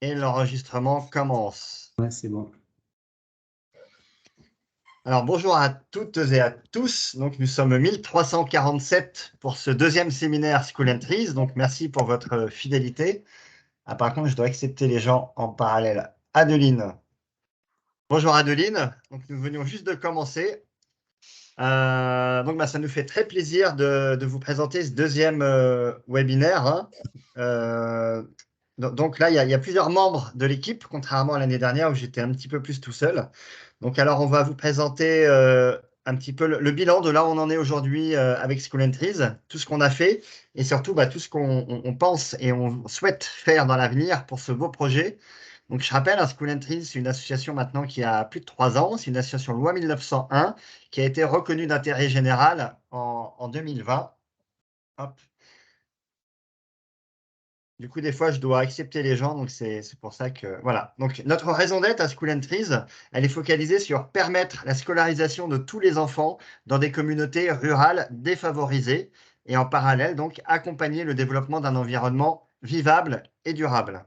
Et l'enregistrement commence. Ouais, c'est bon. Alors bonjour à toutes et à tous. Donc nous sommes 1347 pour ce deuxième séminaire School Entries. Donc merci pour votre fidélité. Ah, par contre, je dois accepter les gens en parallèle. Adeline. Bonjour Adeline. Donc nous venions juste de commencer. Donc ça nous fait très plaisir de vous présenter ce deuxième webinaire, hein. Donc là, il y a plusieurs membres de l'équipe, contrairement à l'année dernière où j'étais un petit peu plus tout seul. Donc alors, on va vous présenter un petit peu le bilan de là où on en est aujourd'hui avec School Entries, tout ce qu'on a fait et surtout tout ce qu'on pense et on souhaite faire dans l'avenir pour ce beau projet. Donc je rappelle, School Entries, c'est une association maintenant qui a plus de 3 ans. C'est une association loi 1901 qui a été reconnue d'intérêt général en 2020. Hop. Du coup, des fois, je dois accepter les gens, donc c'est pour ça que... Voilà. Donc, notre raison d'être à School Entries, elle est focalisée sur permettre la scolarisation de tous les enfants dans des communautés rurales défavorisées et en parallèle, donc, accompagner le développement d'un environnement vivable et durable.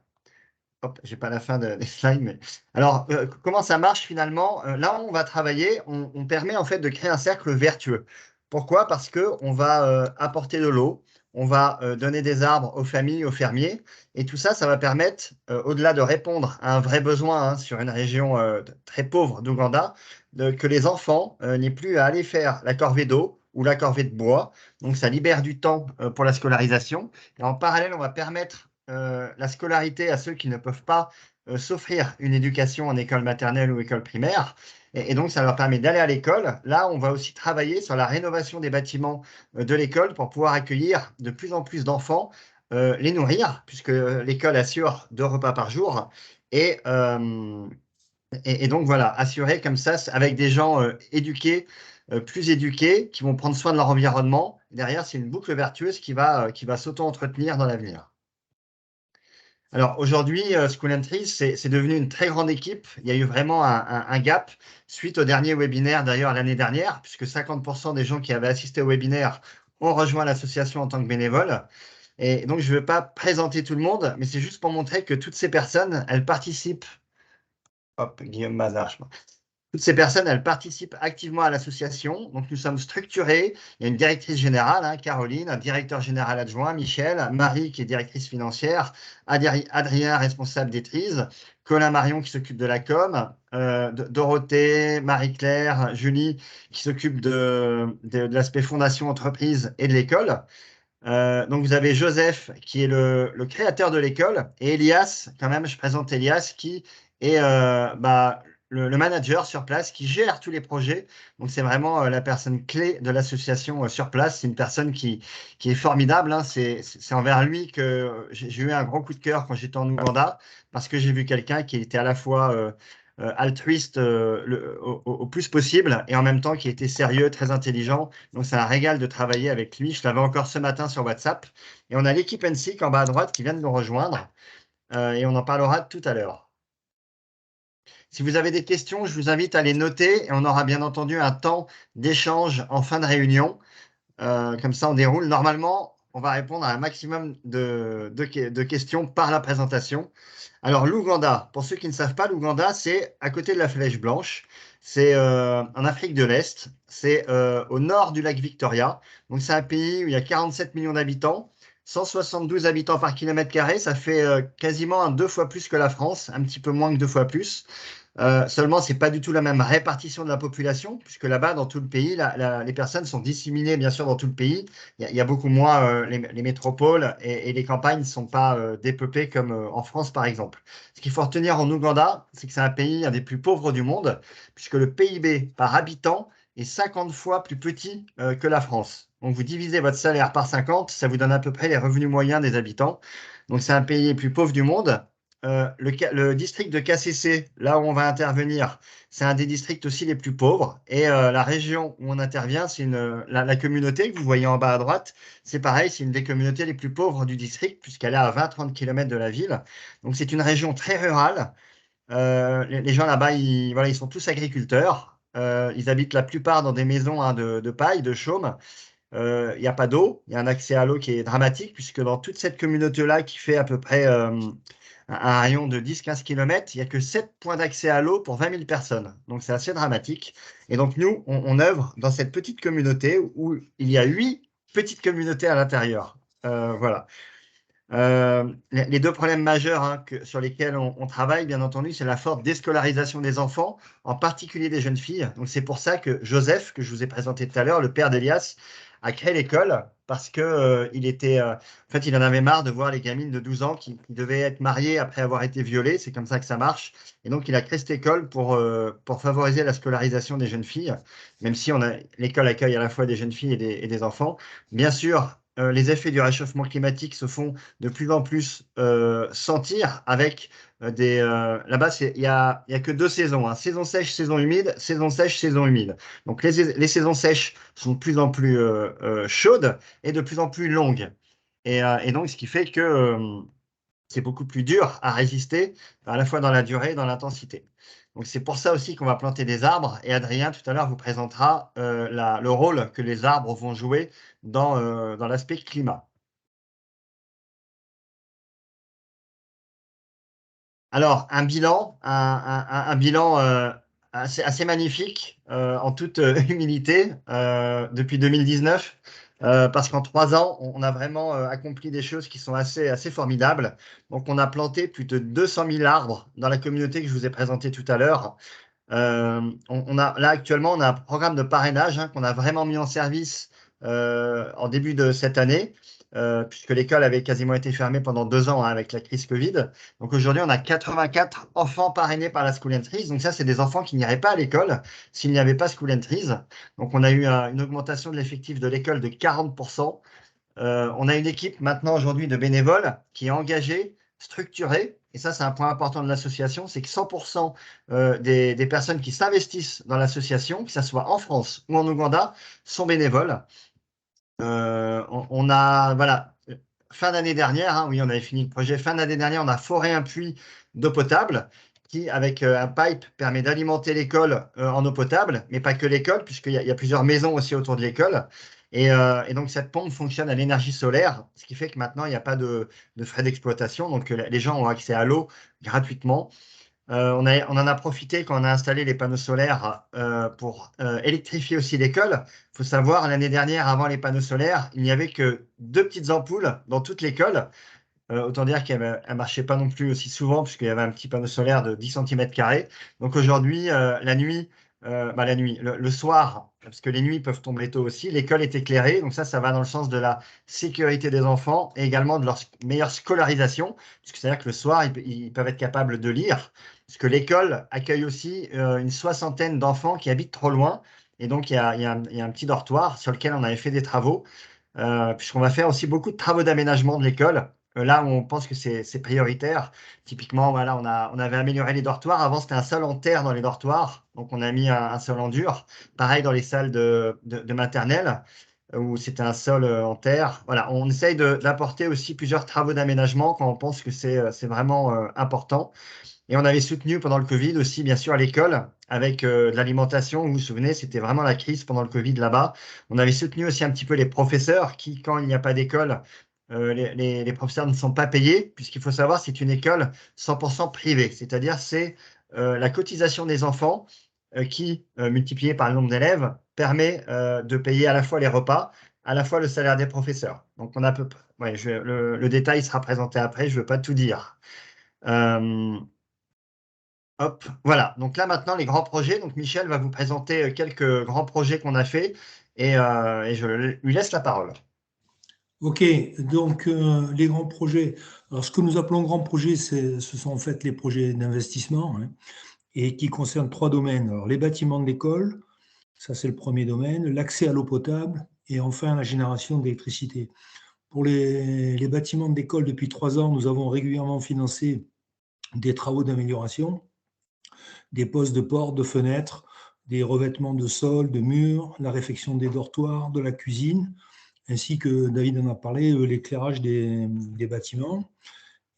Hop, j'ai pas la fin des slides, mais... Alors, comment ça marche finalement? Là, on va travailler, on permet en fait de créer un cercle vertueux. Pourquoi? Parce que on va apporter de l'eau, on va donner des arbres aux familles, aux fermiers, et tout ça, ça va permettre, au-delà de répondre à un vrai besoin, hein, sur une région très pauvre d'Ouganda, que les enfants n'aient plus à aller faire la corvée d'eau ou la corvée de bois. Donc, ça libère du temps pour la scolarisation. Et en parallèle, on va permettre la scolarité à ceux qui ne peuvent pas s'offrir une éducation en école maternelle ou école primaire. Et donc, ça leur permet d'aller à l'école. Là, on va aussi travailler sur la rénovation des bâtiments de l'école pour pouvoir accueillir de plus en plus d'enfants, les nourrir, puisque l'école assure 2 repas par jour. Et, euh, et donc, voilà, assurer comme ça, avec des gens éduqués, plus éduqués, qui vont prendre soin de leur environnement. Derrière, c'est une boucle vertueuse qui va s'auto-entretenir dans l'avenir. Alors aujourd'hui, School Entries, c'est devenu une très grande équipe. Il y a eu vraiment un gap suite au dernier webinaire, d'ailleurs l'année dernière, puisque 50% des gens qui avaient assisté au webinaire ont rejoint l'association en tant que bénévoles. Et donc, je ne veux pas présenter tout le monde, mais c'est juste pour montrer que toutes ces personnes, elles participent. Hop, Guillaume Mazard, je pense. Toutes ces personnes, elles participent activement à l'association. Donc, nous sommes structurés. Il y a une directrice générale, hein, Caroline, un directeur général adjoint, Michel, Marie, qui est directrice financière, Adrien, responsable d'Étrise, Colin Marion, qui s'occupe de la com, Dorothée, Marie-Claire, Julie, qui s'occupe de l'aspect fondation entreprise et de l'école. Donc, vous avez Joseph, qui est le créateur de l'école, et Elias, quand même, je présente Elias, qui est le manager sur place, qui gère tous les projets. Donc, c'est vraiment la personne clé de l'association sur place. C'est une personne qui est formidable, hein. C'est envers lui que j'ai eu un gros coup de cœur quand j'étais en Ouganda, parce que j'ai vu quelqu'un qui était à la fois altruiste au plus possible, et en même temps qui était sérieux, très intelligent. Donc, c'est un régal de travailler avec lui. Je l'avais encore ce matin sur WhatsApp. Et on a l'équipe NSIC en bas à droite qui vient de nous rejoindre. Et on en parlera tout à l'heure. Si vous avez des questions, je vous invite à les noter. Et on aura bien entendu un temps d'échange en fin de réunion. Comme ça, on déroule. Normalement, on va répondre à un maximum de questions par la présentation. Alors, l'Ouganda, pour ceux qui ne savent pas, l'Ouganda, c'est à côté de la Flèche Blanche. C'est en Afrique de l'Est. C'est au nord du lac Victoria. Donc, c'est un pays où il y a 47 millions d'habitants, 172 habitants par kilomètre carré. Ça fait quasiment 2 fois plus que la France, un petit peu moins que 2 fois plus. Seulement, c'est pas du tout la même répartition de la population, puisque là-bas, dans tout le pays, les personnes sont disséminées, bien sûr, dans tout le pays. Il y a beaucoup moins les métropoles et les campagnes ne sont pas dépeuplées comme en France, par exemple. Ce qu'il faut retenir en Ouganda, c'est que c'est un pays, un des plus pauvres du monde, puisque le PIB par habitant est 50 fois plus petit que la France. Donc, vous divisez votre salaire par 50, ça vous donne à peu près les revenus moyens des habitants. Donc, c'est un pays le plus pauvre du monde. Le district de KCC, là où on va intervenir, c'est un des districts aussi les plus pauvres. Et la région où on intervient, c'est la communauté que vous voyez en bas à droite. C'est pareil, c'est une des communautés les plus pauvres du district, puisqu'elle est à 20-30 km de la ville. Donc c'est une région très rurale. Les gens là-bas, voilà, ils sont tous agriculteurs. Ils habitent la plupart dans des maisons, hein, de paille, de chaume. Il n'y a pas d'eau. Il y a un accès à l'eau qui est dramatique, puisque dans toute cette communauté-là, qui fait à peu près un rayon de 10-15 km, il n'y a que 7 points d'accès à l'eau pour 20 000 personnes. Donc, c'est assez dramatique. Et donc, nous, on œuvre dans cette petite communauté où il y a 8 petites communautés à l'intérieur. Voilà. Les deux problèmes majeurs sur lesquels on travaille, bien entendu, c'est la forte déscolarisation des enfants, en particulier des jeunes filles. Donc, c'est pour ça que Joseph, que je vous ai présenté tout à l'heure, le père d'Elias, a créé l'école parce que en fait, il en avait marre de voir les gamines de 12 ans qui devaient être mariées après avoir été violées. C'est comme ça que ça marche. Et donc, il a créé cette école pour favoriser la scolarisation des jeunes filles, même si l'école accueille à la fois des jeunes filles et des enfants. Bien sûr, les effets du réchauffement climatique se font de plus en plus sentir avec là-bas, il y a que 2 saisons, hein, saison sèche, saison humide, saison sèche, saison humide. Donc les saisons sèches sont de plus en plus chaudes et de plus en plus longues. Et donc, ce qui fait que c'est beaucoup plus dur à résister, à la fois dans la durée et dans l'intensité. Donc, c'est pour ça aussi qu'on va planter des arbres. Et Adrien, tout à l'heure, vous présentera le rôle que les arbres vont jouer dans l'aspect climat. Alors, un bilan assez magnifique, en toute humilité, depuis 2019, parce qu'en 3 ans, on a vraiment accompli des choses qui sont assez formidables. Donc, on a planté plus de 200 000 arbres dans la communauté que je vous ai présentée tout à l'heure. Là, actuellement, on a un programme de parrainage qu'on a vraiment mis en service en début de cette année, puisque l'école avait quasiment été fermée pendant 2 ans avec la crise Covid. Donc aujourd'hui, on a 84 enfants parrainés par la School Entries. Donc ça, c'est des enfants qui n'iraient pas à l'école s'il n'y avait pas School Entries. Donc on a eu une augmentation de l'effectif de l'école de 40%. On a une équipe maintenant aujourd'hui de bénévoles qui est engagée, structurée, et ça c'est un point important de l'association, c'est que 100% des personnes qui s'investissent dans l'association, que ce soit en France ou en Ouganda, sont bénévoles. On a, voilà, fin d'année dernière, oui, on avait fini le projet, fin d'année dernière, on a foré un puits d'eau potable qui, avec un pipe, permet d'alimenter l'école en eau potable, mais pas que l'école, puisqu'il y a plusieurs maisons aussi autour de l'école. Et donc, cette pompe fonctionne à l'énergie solaire, ce qui fait que maintenant, il n'y a pas de frais d'exploitation. Donc, les gens ont accès à l'eau gratuitement. On en a profité quand on a installé les panneaux solaires pour électrifier aussi l'école. Il faut savoir, l'année dernière, avant les panneaux solaires, il n'y avait que 2 petites ampoules dans toute l'école. Autant dire qu'elle ne marchait pas non plus aussi souvent, puisqu'il y avait un petit panneau solaire de 10 cm². Donc aujourd'hui, la nuit, le soir, parce que les nuits peuvent tomber tôt aussi, l'école est éclairée. Donc ça va dans le sens de la sécurité des enfants et également de leur meilleure scolarisation, puisque c'est-à-dire que le soir, ils peuvent être capables de lire, puisque l'école accueille aussi une soixantaine d'enfants qui habitent trop loin. Et donc, il y a un petit dortoir sur lequel on avait fait des travaux, puisqu'on va faire aussi beaucoup de travaux d'aménagement de l'école. Là où on pense que c'est prioritaire. Typiquement, voilà, on avait amélioré les dortoirs. Avant, c'était un sol en terre dans les dortoirs. Donc, on a mis un sol en dur. Pareil dans les salles de maternelle, où c'était un sol en terre. Voilà, on essaye d'apporter aussi plusieurs travaux d'aménagement quand on pense que c'est vraiment important. Et on avait soutenu pendant le Covid aussi, bien sûr, à l'école, avec de l'alimentation. Vous vous souvenez, c'était vraiment la crise pendant le Covid là-bas. On avait soutenu aussi un petit peu les professeurs qui, quand il n'y a pas d'école, les professeurs ne sont pas payés, puisqu'il faut savoir, c'est une école 100% privée. C'est-à-dire, c'est la cotisation des enfants qui, multipliée par le nombre d'élèves, permet de payer à la fois les repas, à la fois le salaire des professeurs. Donc, on a peu, ouais, le détail sera présenté après, je ne veux pas tout dire. Euh, Hop, voilà. Donc là, maintenant, les grands projets. Donc, Michel va vous présenter quelques grands projets qu'on a faits et je lui laisse la parole. Ok, donc les grands projets. Alors, ce que nous appelons grands projets, ce sont en fait les projets d'investissement, hein, et qui concernent 3 domaines. Alors, les bâtiments de l'école, ça c'est le premier domaine, l'accès à l'eau potable et enfin la génération d'électricité. Pour les bâtiments de l'école, depuis 3 ans, nous avons régulièrement financé des travaux d'amélioration, des postes de portes, de fenêtres, des revêtements de sol, de murs, la réfection des dortoirs, de la cuisine, ainsi que David en a parlé, l'éclairage des bâtiments.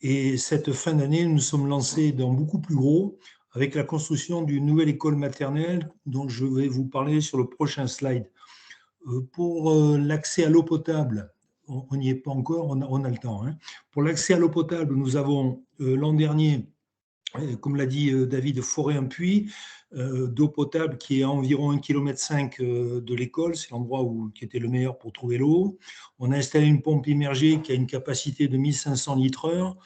Et cette fin d'année, nous nous sommes lancés dans beaucoup plus gros avec la construction d'une nouvelle école maternelle dont je vais vous parler sur le prochain slide. Pour l'accès à l'eau potable, on n'y est pas encore, on a le temps. Hein. Pour l'accès à l'eau potable, nous avons l'an dernier, comme l'a dit David, foré un puits d'eau potable qui est à environ 1,5 km de l'école. C'est l'endroit qui était le meilleur pour trouver l'eau. On a installé une pompe immergée qui a une capacité de 1500 litres heure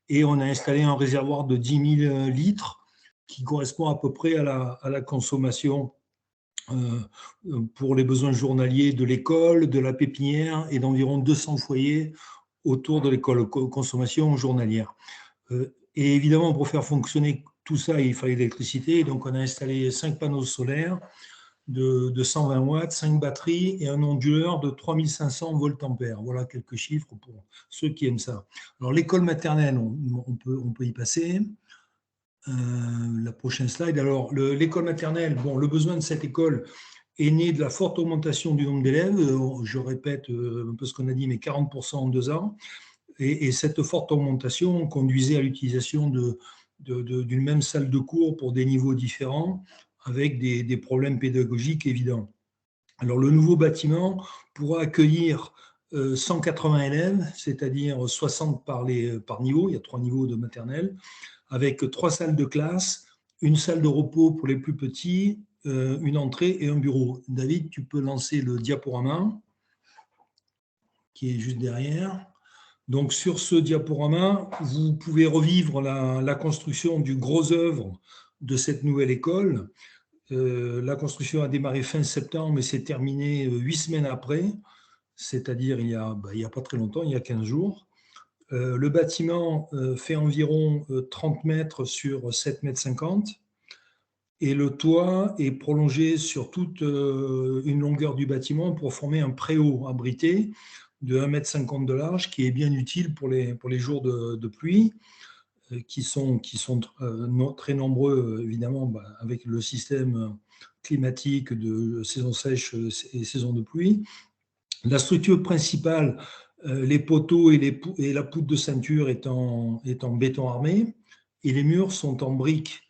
et on a installé un réservoir de 10 000 litres qui correspond à peu près à la consommation pour les besoins journaliers de l'école, de la pépinière et d'environ 200 foyers autour de l'école, consommation journalière. Et évidemment, pour faire fonctionner tout ça, il fallait de l'électricité. Donc, on a installé 5 panneaux solaires de 120 watts, 5 batteries et un onduleur de 3500 voltampères. Voilà quelques chiffres pour ceux qui aiment ça. Alors, l'école maternelle, on peut y passer. La prochaine slide. Alors, l'école maternelle, bon, le besoin de cette école est né de la forte augmentation du nombre d'élèves. Je répète un peu ce qu'on a dit, mais 40% en 2 ans. Et cette forte augmentation conduisait à l'utilisation d'une même salle de cours pour des niveaux différents, avec des problèmes pédagogiques évidents. Alors, le nouveau bâtiment pourra accueillir 180 élèves, c'est-à-dire 60 par niveau, il y a 3 niveaux de maternelle, avec 3 salles de classe, une salle de repos pour les plus petits, une entrée et un bureau. David, tu peux lancer le diaporama qui est juste derrière. Donc, sur ce diaporama, vous pouvez revivre la construction du gros œuvre de cette nouvelle école. La construction a démarré fin septembre, mais s'est terminée 8 semaines après, c'est-à-dire il y a pas très longtemps, il y a 15 jours. Le bâtiment fait environ 30 mètres sur 7 mètres 50 et le toit est prolongé sur toute une longueur du bâtiment pour former un préau abrité de 1,50 m de large qui est bien utile pour les jours de pluie qui sont très nombreux évidemment avec le système climatique de saison sèche et saison de pluie. La structure principale, les poteaux et la poutre de ceinture est en béton armé et les murs sont en briques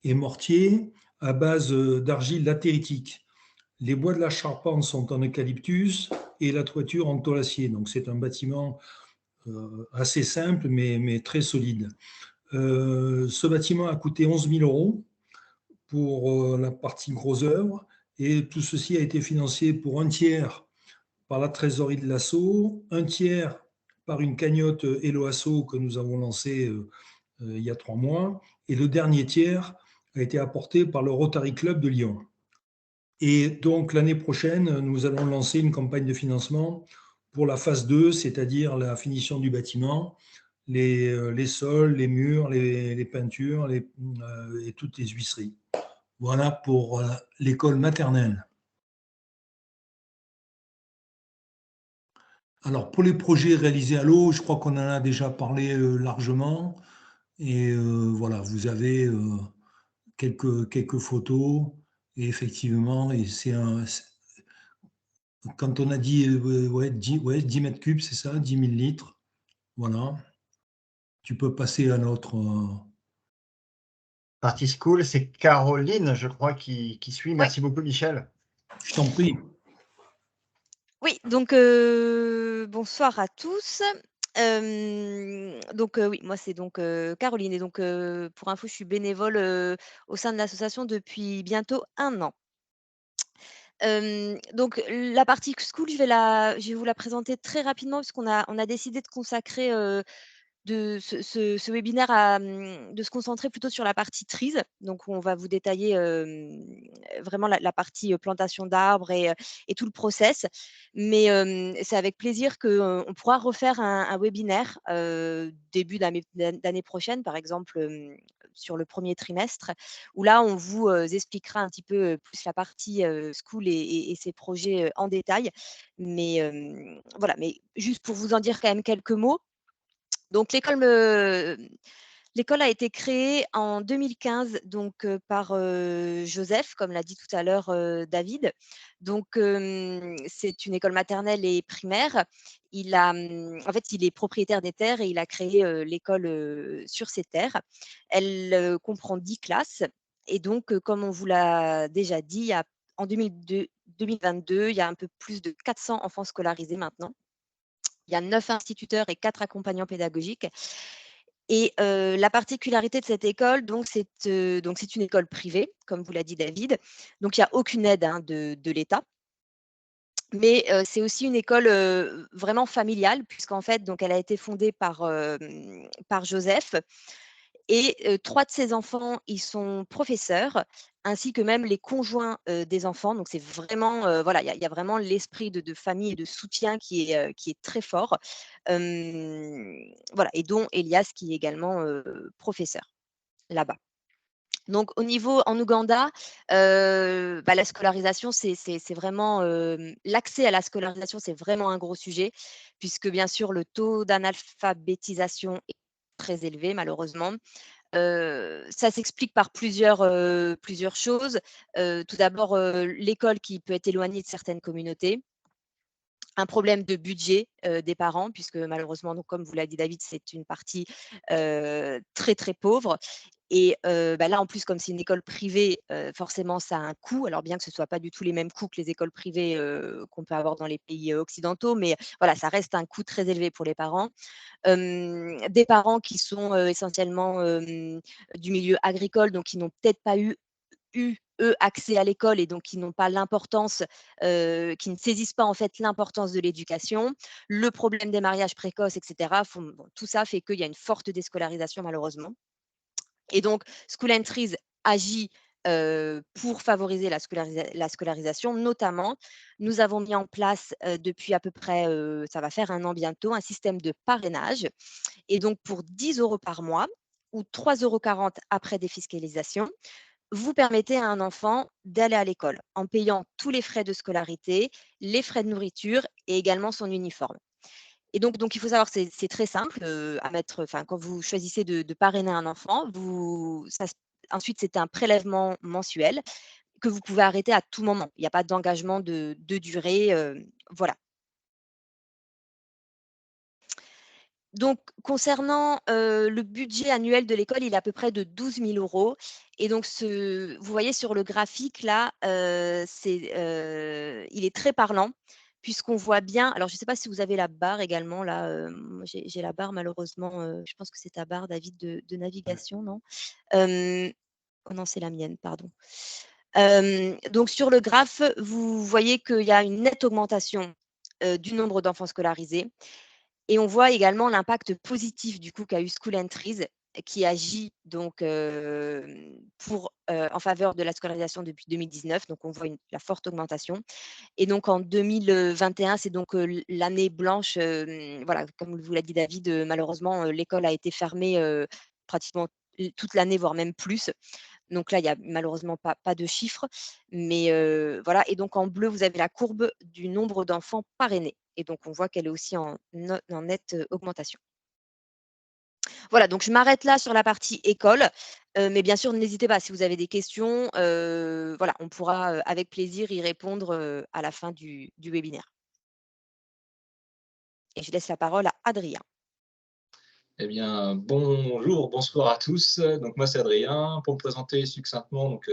et mortier à base d'argile latéritique. Les bois de la charpente sont en eucalyptus et la toiture en tôle acier. Donc c'est un bâtiment assez simple mais très solide. Ce bâtiment a coûté 11 000 € pour la partie gros œuvre et tout ceci a été financé pour un tiers par la trésorerie de l'ASSO, un tiers par une cagnotte Hello Asso que nous avons lancée il y a 3 mois, et le dernier tiers a été apporté par le Rotary Club de Lyon. Et donc l'année prochaine, nous allons lancer une campagne de financement pour la phase 2, c'est-à-dire la finition du bâtiment, les sols, les murs, les peintures et toutes les huisseries. Voilà pour l'école maternelle. Alors, pour les projets réalisés à l'eau, je crois qu'on en a déjà parlé largement. Et voilà, vous avez quelques photos. Et effectivement, quand on a dit 10 mètres cubes, c'est ça, 10 000 litres. Voilà. Tu peux passer à notre. Partie School, c'est Caroline, je crois, qui suit. Ouais. Merci beaucoup, Michel. Je t'en prie. Oui, donc bonsoir à tous. Oui, moi c'est donc Caroline et donc pour info, je suis bénévole au sein de l'association depuis bientôt 1 an. Donc la partie school, je vais vous la présenter très rapidement parce qu'on a décidé de consacrer de ce webinaire de se concentrer plutôt sur la partie trees. Donc on va vous détailler vraiment la partie plantation d'arbres et tout le process. Mais c'est avec plaisir qu'on pourra refaire un webinaire début d'année prochaine, par exemple sur le premier trimestre, où là on vous expliquera un petit peu plus la partie school et ses projets en détail. Mais voilà, mais juste pour vous en dire quand même quelques mots. Donc l'école a été créée en 2015 donc par Joseph, comme l'a dit tout à l'heure David. Donc c'est une école maternelle et primaire. En fait, il est propriétaire des terres et il a créé l'école sur ses terres. Elle comprend 10 classes et donc comme on vous l'a déjà dit, en 2022, il y a un peu plus de 400 enfants scolarisés maintenant. Il y a 9 instituteurs et 4 accompagnants pédagogiques. Et la particularité de cette école, donc c'est une école privée, comme vous l'a dit David. Donc il n'y a aucune aide, hein, de l'État. Mais c'est aussi une école, vraiment familiale puisqu'en fait, donc elle a été fondée par Joseph et 3 de ses enfants, ils sont professeurs, ainsi que même les conjoints, des enfants. Donc c'est vraiment, voilà, il y a vraiment l'esprit de famille et de soutien qui est très fort. Voilà, et dont Elias qui est également, professeur là-bas. Donc au niveau en Ouganda, la scolarisation, c'est vraiment, l'accès à la scolarisation, c'est vraiment un gros sujet puisque bien sûr le taux d'analphabétisation est très élevé malheureusement. Ça s'explique par plusieurs choses. Tout d'abord, l'école qui peut être éloignée de certaines communautés. Un problème de budget, des parents puisque malheureusement, donc comme vous l'a dit David, c'est une partie, très, très pauvre et là, en plus, comme c'est une école privée, forcément ça a un coût. Alors bien que ce ne soit pas du tout les mêmes coûts que les écoles privées, qu'on peut avoir dans les pays, occidentaux, mais voilà, ça reste un coût très élevé pour les parents. Des parents qui sont, essentiellement, du milieu agricole, donc qui n'ont peut-être pas eux, accès à l'école et donc qui n'ont pas l'importance, qui ne saisissent pas en fait l'importance de l'éducation. Le problème des mariages précoces et cetera bon, tout ça fait qu'il y a une forte déscolarisation malheureusement et donc School Entries agit, pour favoriser la scolarisation. Notamment, nous avons mis en place, depuis à peu près, ça va faire 1 an bientôt, un système de parrainage et donc pour 10 € par mois ou 3,40 € après défiscalisation, vous permettez à un enfant d'aller à l'école en payant tous les frais de scolarité, les frais de nourriture et également son uniforme. Et donc il faut savoir que c'est très simple, à mettre enfin, quand vous choisissez de parrainer un enfant, ensuite c'est un prélèvement mensuel que vous pouvez arrêter à tout moment. Il n'y a pas d'engagement de durée, voilà. Donc concernant, le budget annuel de l'école, il est à peu près de 12 000 € et donc vous voyez sur le graphique là, il est très parlant puisqu'on voit bien alors je ne sais pas si vous avez la barre également là, moi j'ai la barre malheureusement, je pense que c'est ta barre David de navigation, non? Oh non, c'est la mienne, pardon. Donc sur le graphe, vous voyez qu'il y a une nette augmentation, du nombre d'enfants scolarisés et on voit également l'impact positif du coup qu'a eu School Entries qui agit donc en faveur de la scolarisation depuis 2019. Donc on voit la forte augmentation et donc en 2021, c'est donc, l'année blanche, voilà, comme vous l'a dit David, malheureusement, l'école a été fermée, pratiquement toute l'année, voire même plus. Donc là, il y a malheureusement pas de chiffres, mais voilà et donc en bleu, vous avez la courbe du nombre d'enfants parrainés et donc on voit qu'elle est aussi en nette, augmentation. Voilà, donc je m'arrête là sur la partie école, mais bien sûr, n'hésitez pas si vous avez des questions, voilà, on pourra, avec plaisir y répondre, à la fin du webinaire. Et je laisse la parole à Adrien. Eh bien, bonjour, bonsoir à tous. Donc, moi, c'est Adrien. Pour me présenter succinctement, donc,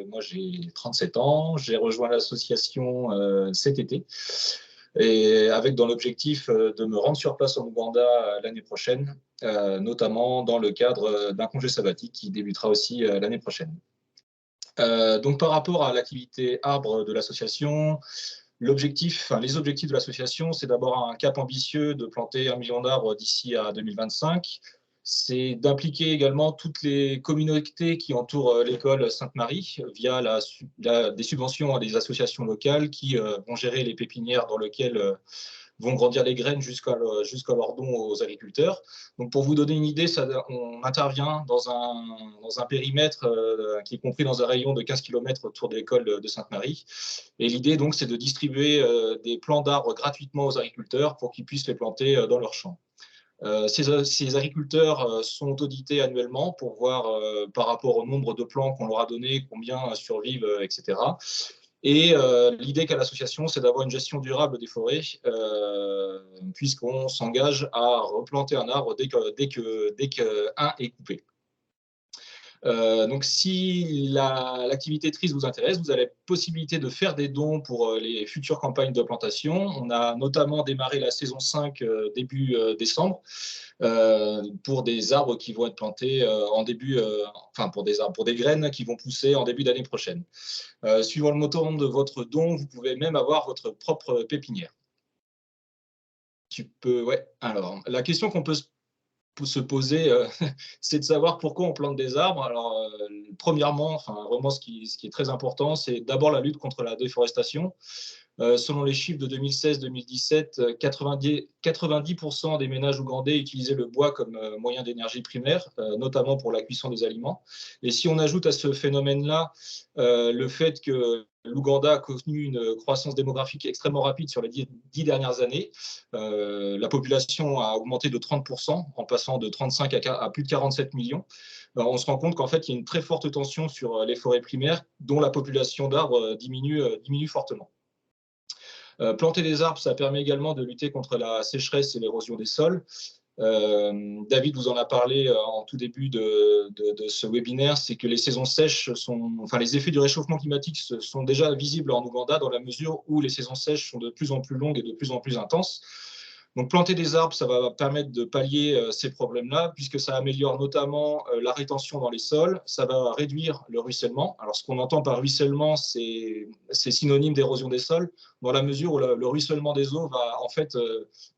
moi, j'ai 37 ans. J'ai rejoint l'association cet été, et avec dans l'objectif de me rendre sur place en Ouganda l'année prochaine, notamment dans le cadre d'un congé sabbatique qui débutera aussi l'année prochaine. Donc, par rapport à l'activité arbre de l'association, les objectifs de l'association, c'est d'avoir un cap ambitieux de planter 1 million d'arbres d'ici à 2025. C'est d'impliquer également toutes les communautés qui entourent l'école Sainte-Marie via des subventions à des associations locales qui vont gérer les pépinières dans lesquelles vont grandir les graines jusqu'à leur don aux agriculteurs. Donc, pour vous donner une idée, on intervient dans un périmètre qui est compris dans un rayon de 15 km autour de l'école de Sainte-Marie. Et l'idée, donc, c'est de distribuer des plants d'arbres gratuitement aux agriculteurs pour qu'ils puissent les planter dans leurs champs. Ces agriculteurs sont audités annuellement pour voir par rapport au nombre de plants qu'on leur a donné, combien survivent, etc. Et l'idée qu'a l'association, c'est d'avoir une gestion durable des forêts, puisqu'on s'engage à replanter un arbre dès qu'un est coupé. Donc, si l'activité TRIZ vous intéresse, vous avez la possibilité de faire des dons pour les futures campagnes de plantation. On a notamment démarré la saison 5 début décembre pour des arbres qui vont être plantés en début, enfin pour des graines qui vont pousser en début d'année prochaine. Suivant le montant de votre don, vous pouvez même avoir votre propre pépinière. Ouais. Alors, la question qu'on peut se poser, c'est de savoir pourquoi on plante des arbres. Alors, premièrement, vraiment, ce qui est très important, c'est d'abord la lutte contre la déforestation. Selon les chiffres de 2016-2017, 90% des ménages ougandais utilisaient le bois comme moyen d'énergie primaire, notamment pour la cuisson des aliments. Et si on ajoute à ce phénomène-là le fait que l'Ouganda a connu une croissance démographique extrêmement rapide sur les 10 dernières années, la population a augmenté de 30%, en passant de 35 à plus de 47 millions. On se rend compte qu'en fait, il y a une très forte tension sur les forêts primaires, dont la population d'arbres diminue fortement. Planter des arbres, ça permet également de lutter contre la sécheresse et l'érosion des sols. David vous en a parlé en tout début de ce webinaire, c'est que les saisons sèches les effets du réchauffement climatique sont déjà visibles en Ouganda dans la mesure où les saisons sèches sont de plus en plus longues et de plus en plus intenses. Donc, planter des arbres, ça va permettre de pallier ces problèmes-là, puisque ça améliore notamment la rétention dans les sols, ça va réduire le ruissellement. Alors, ce qu'on entend par ruissellement, c'est synonyme d'érosion des sols, dans la mesure où le ruissellement des eaux va en fait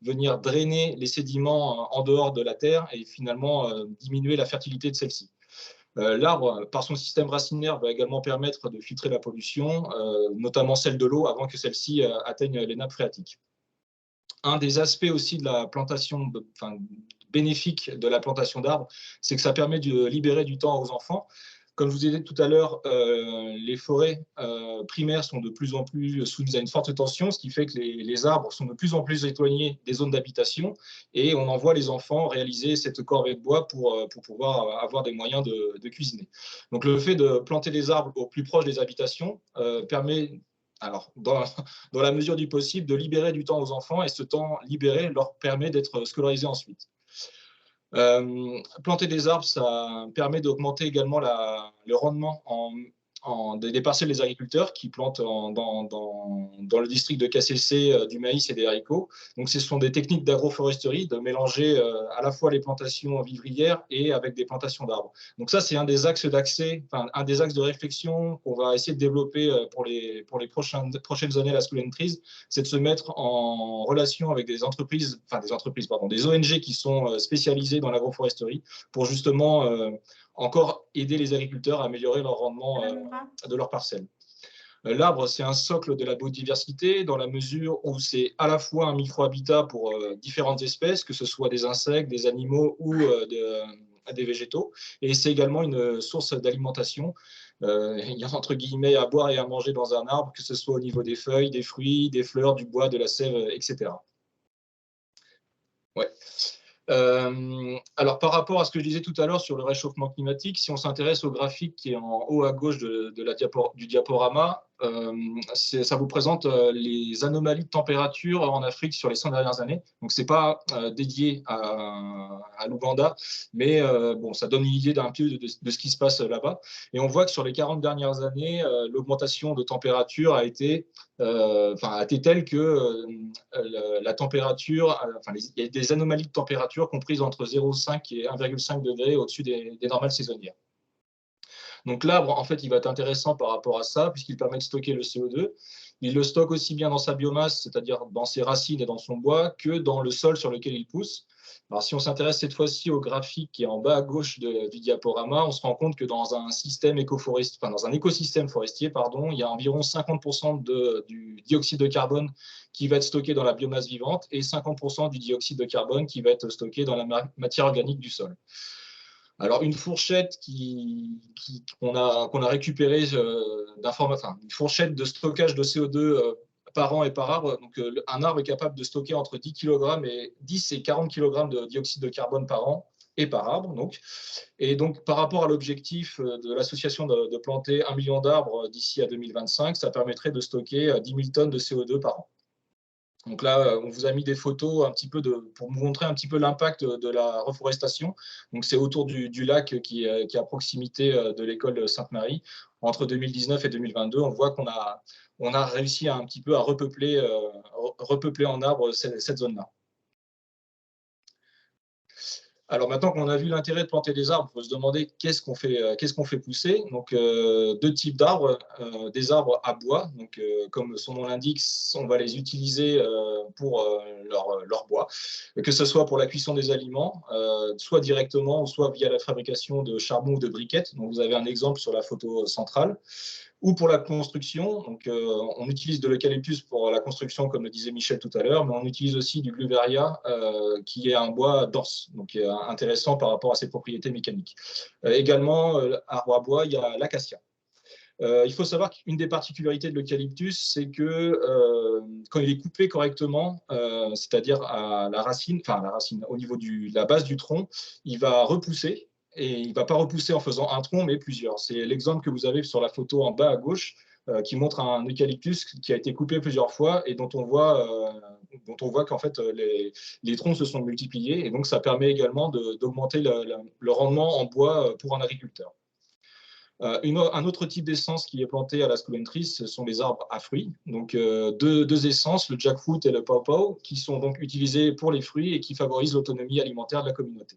venir drainer les sédiments en dehors de la terre et finalement diminuer la fertilité de celle-ci. L'arbre, par son système racinaire, va également permettre de filtrer la pollution, notamment celle de l'eau, avant que celle-ci atteigne les nappes phréatiques. Un des aspects aussi de la plantation, bénéfique de la plantation d'arbres, c'est que ça permet de libérer du temps aux enfants. Comme je vous ai dit tout à l'heure, les forêts primaires sont de plus en plus soumises à une forte tension, ce qui fait que les arbres sont de plus en plus éloignés des zones d'habitation et on envoie les enfants réaliser cette corvée de bois pour pouvoir avoir des moyens de cuisiner. Donc le fait de planter des arbres au plus proche des habitations permet, alors, dans la mesure du possible, de libérer du temps aux enfants et ce temps libéré leur permet d'être scolarisés ensuite. Planter des arbres, ça permet d'augmenter également le rendement des parcelles des agriculteurs qui plantent dans le district de KCC du maïs et des haricots. Donc, ce sont des techniques d'agroforesterie, de mélanger à la fois les plantations vivrières et avec des plantations d'arbres. Donc, ça, c'est un des axes d'accès, un des axes de réflexion qu'on va essayer de développer pour les prochaines années à la School and Trees, c'est de se mettre en relation avec des ONG qui sont spécialisées dans l'agroforesterie pour justement encore aider les agriculteurs à améliorer leur rendement de leurs parcelles. L'arbre, c'est un socle de la biodiversité dans la mesure où c'est à la fois un micro-habitat pour différentes espèces, que ce soit des insectes, des animaux ou des végétaux, et c'est également une source d'alimentation. Il y a entre guillemets à boire et à manger dans un arbre, que ce soit au niveau des feuilles, des fruits, des fleurs, du bois, de la sève, etc. Ouais. Alors, par rapport à ce que je disais tout à l'heure sur le réchauffement climatique, si on s'intéresse au graphique qui est en haut à gauche du diaporama, ça vous présente les anomalies de température en Afrique sur les 100 dernières années. Donc, ce n'est pas dédié à l'Ouganda, mais bon, ça donne une idée d'un peu de ce qui se passe là-bas. Et on voit que sur les 40 dernières années, l'augmentation de température a été telle que la température, il y a des anomalies de température comprises entre 0,5 et 1,5 degrés au-dessus des normales saisonnières. Donc l'arbre, en fait, il va être intéressant par rapport à ça, puisqu'il permet de stocker le CO2. Il le stocke aussi bien dans sa biomasse, c'est-à-dire dans ses racines et dans son bois, que dans le sol sur lequel il pousse. Alors, si on s'intéresse cette fois-ci au graphique qui est en bas à gauche du diaporama, on se rend compte que dans un écosystème forestier, il y a environ 50% du dioxyde de carbone qui va être stocké dans la biomasse vivante et 50% du dioxyde de carbone qui va être stocké dans la matière organique du sol. Alors, une fourchette qu'on a récupérée une fourchette de stockage de CO2 par an et par arbre. Donc, un arbre est capable de stocker entre 10 et 40 kg de dioxyde de carbone par an et par arbre. Et donc, par rapport à l'objectif de l'association de planter 1 million d'arbres d'ici à 2025, ça permettrait de stocker 10 000 tonnes de CO2 par an. Donc là, on vous a mis des photos un petit peu pour vous montrer un petit peu l'impact de la reforestation. Donc c'est autour du lac qui est à proximité de l'école Sainte-Marie. Entre 2019 et 2022, on voit qu'on a réussi un petit peu à repeupler en arbres cette zone-là. Alors maintenant qu'on a vu l'intérêt de planter des arbres, il faut se demander qu'est-ce qu'on fait pousser. Donc deux types d'arbres, des arbres à bois. Donc comme son nom l'indique, on va les utiliser pour leur bois, que ce soit pour la cuisson des aliments, soit directement ou soit via la fabrication de charbon ou de briquettes. Donc vous avez un exemple sur la photo centrale. Ou pour la construction, donc on utilise de l'eucalyptus pour la construction, comme le disait Michel tout à l'heure, mais on utilise aussi du gluveria, qui est un bois dense, donc intéressant par rapport à ses propriétés mécaniques. Également, arbre à bois, il y a l'acacia. Il faut savoir qu'une des particularités de l'eucalyptus, c'est que quand il est coupé correctement, c'est-à-dire à la racine, au niveau de la base du tronc, il va repousser. Et il ne va pas repousser en faisant un tronc, mais plusieurs. C'est l'exemple que vous avez sur la photo en bas à gauche, qui montre un eucalyptus qui a été coupé plusieurs fois et dont on voit qu'en fait les troncs se sont multipliés. Et donc, ça permet également d'augmenter le rendement en bois pour un agriculteur. Un autre type d'essence qui est planté à la School and Trees, ce sont les arbres à fruits. Donc, deux essences, le jackfruit et le pawpaw, qui sont donc utilisés pour les fruits et qui favorisent l'autonomie alimentaire de la communauté.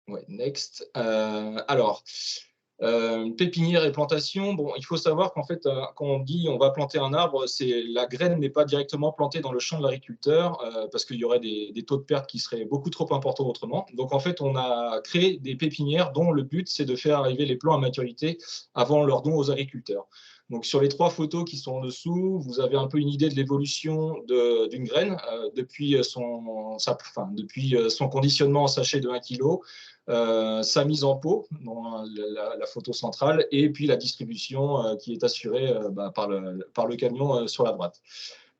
Ouais, next. Pépinière et plantation. Bon, il faut savoir qu'en fait, quand on dit on va planter un arbre, la graine n'est pas directement plantée dans le champ de l'agriculteur parce qu'il y aurait des taux de perte qui seraient beaucoup trop importants autrement. Donc en fait, on a créé des pépinières dont le but, c'est de faire arriver les plants à maturité avant leur don aux agriculteurs. Donc sur les 3 photos qui sont en dessous, vous avez un peu une idée de l'évolution d'une graine depuis son conditionnement en sachet de 1 kg, sa mise en pot dans la photo centrale, et puis la distribution qui est assurée par le camion sur la droite.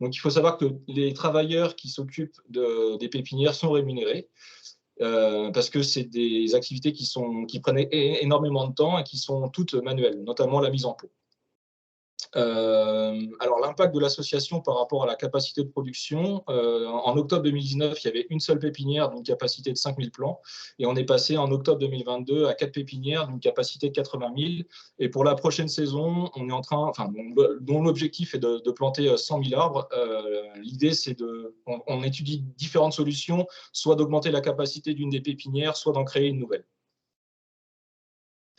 Donc il faut savoir que les travailleurs qui s'occupent des pépinières sont rémunérés. Parce que c'est des activités qui prennent énormément de temps et qui sont toutes manuelles, notamment la mise en pot. Alors l'impact de l'association par rapport à la capacité de production, en octobre 2019, il y avait une seule pépinière d'une capacité de 5000 plants, et on est passé en octobre 2022 à 4 pépinières d'une capacité de 80 000. Et pour la prochaine saison, on est dont l'objectif est de planter 100 000 arbres. L'idée, c'est on étudie différentes solutions, soit d'augmenter la capacité d'une des pépinières, soit d'en créer une nouvelle.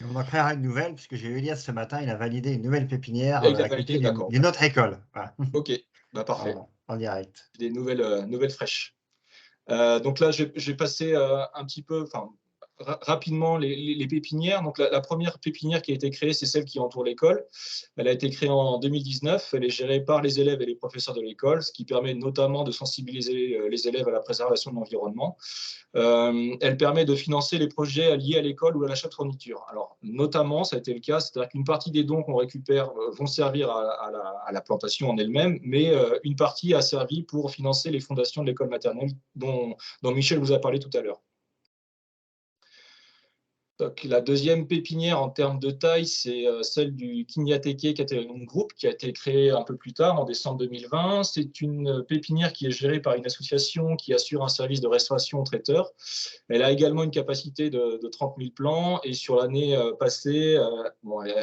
On en créera une nouvelle, puisque j'ai eu Elias ce matin, il a validé une nouvelle pépinière Il a à côté validé, d'une autre école. Voilà. Ok, parfait. Voilà, en direct. Des nouvelles fraîches. Donc là, je vais passer un petit peu, rapidement les pépinières. Donc la première pépinière qui a été créée, c'est celle qui entoure l'école. Elle a été créée en 2019. Elle est gérée par les élèves et les professeurs de l'école, ce qui permet notamment de sensibiliser les élèves à la préservation de l'environnement. Elle permet de financer les projets liés à l'école ou à l'achat de fournitures. Alors, notamment, ça a été le cas, c'est-à-dire qu'une partie des dons qu'on récupère vont servir à la plantation en elle-même, mais une partie a servi pour financer les fondations de l'école maternelle dont Michel vous a parlé tout à l'heure. Donc, la deuxième pépinière en termes de taille, c'est celle du Kinyateke Catering Group, qui a été créée un peu plus tard, en décembre 2020. C'est une pépinière qui est gérée par une association qui assure un service de restauration aux traiteurs. Elle a également une capacité de 30 000 plants, et sur l'année passée,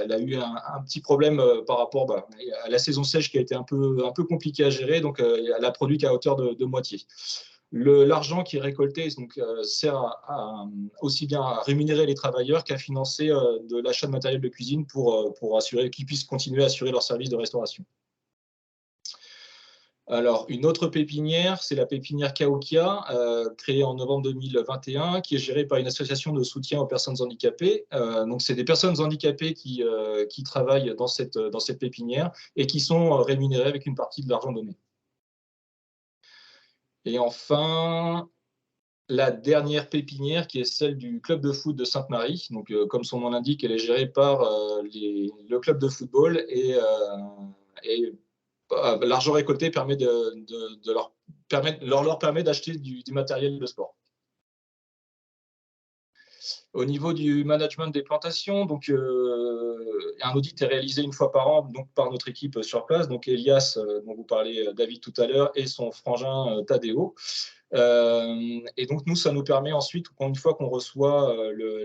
elle a eu un petit problème par rapport à la saison sèche qui a été un peu compliquée à gérer, donc elle a produit qu'à hauteur de moitié. L'argent qui est récolté sert aussi bien à rémunérer les travailleurs qu'à financer de l'achat de matériel de cuisine pour assurer qu'ils puissent continuer à assurer leur service de restauration. Alors, une autre pépinière, c'est la pépinière Kaokia, créée en novembre 2021, qui est gérée par une association de soutien aux personnes handicapées. Donc, c'est des personnes handicapées qui travaillent dans cette pépinière et qui sont rémunérées avec une partie de l'argent donné. Et enfin, la dernière pépinière, qui est celle du club de foot de Sainte-Marie. Donc, comme son nom l'indique, elle est gérée par le club de football, et l'argent récolté leur permet d'acheter du matériel de sport. Au niveau du management des plantations, donc, un audit est réalisé une fois par an donc, par notre équipe sur place, donc Elias, dont vous parlez David tout à l'heure, et son frangin Tadeo. Et donc, nous, ça nous permet ensuite, une fois qu'on reçoit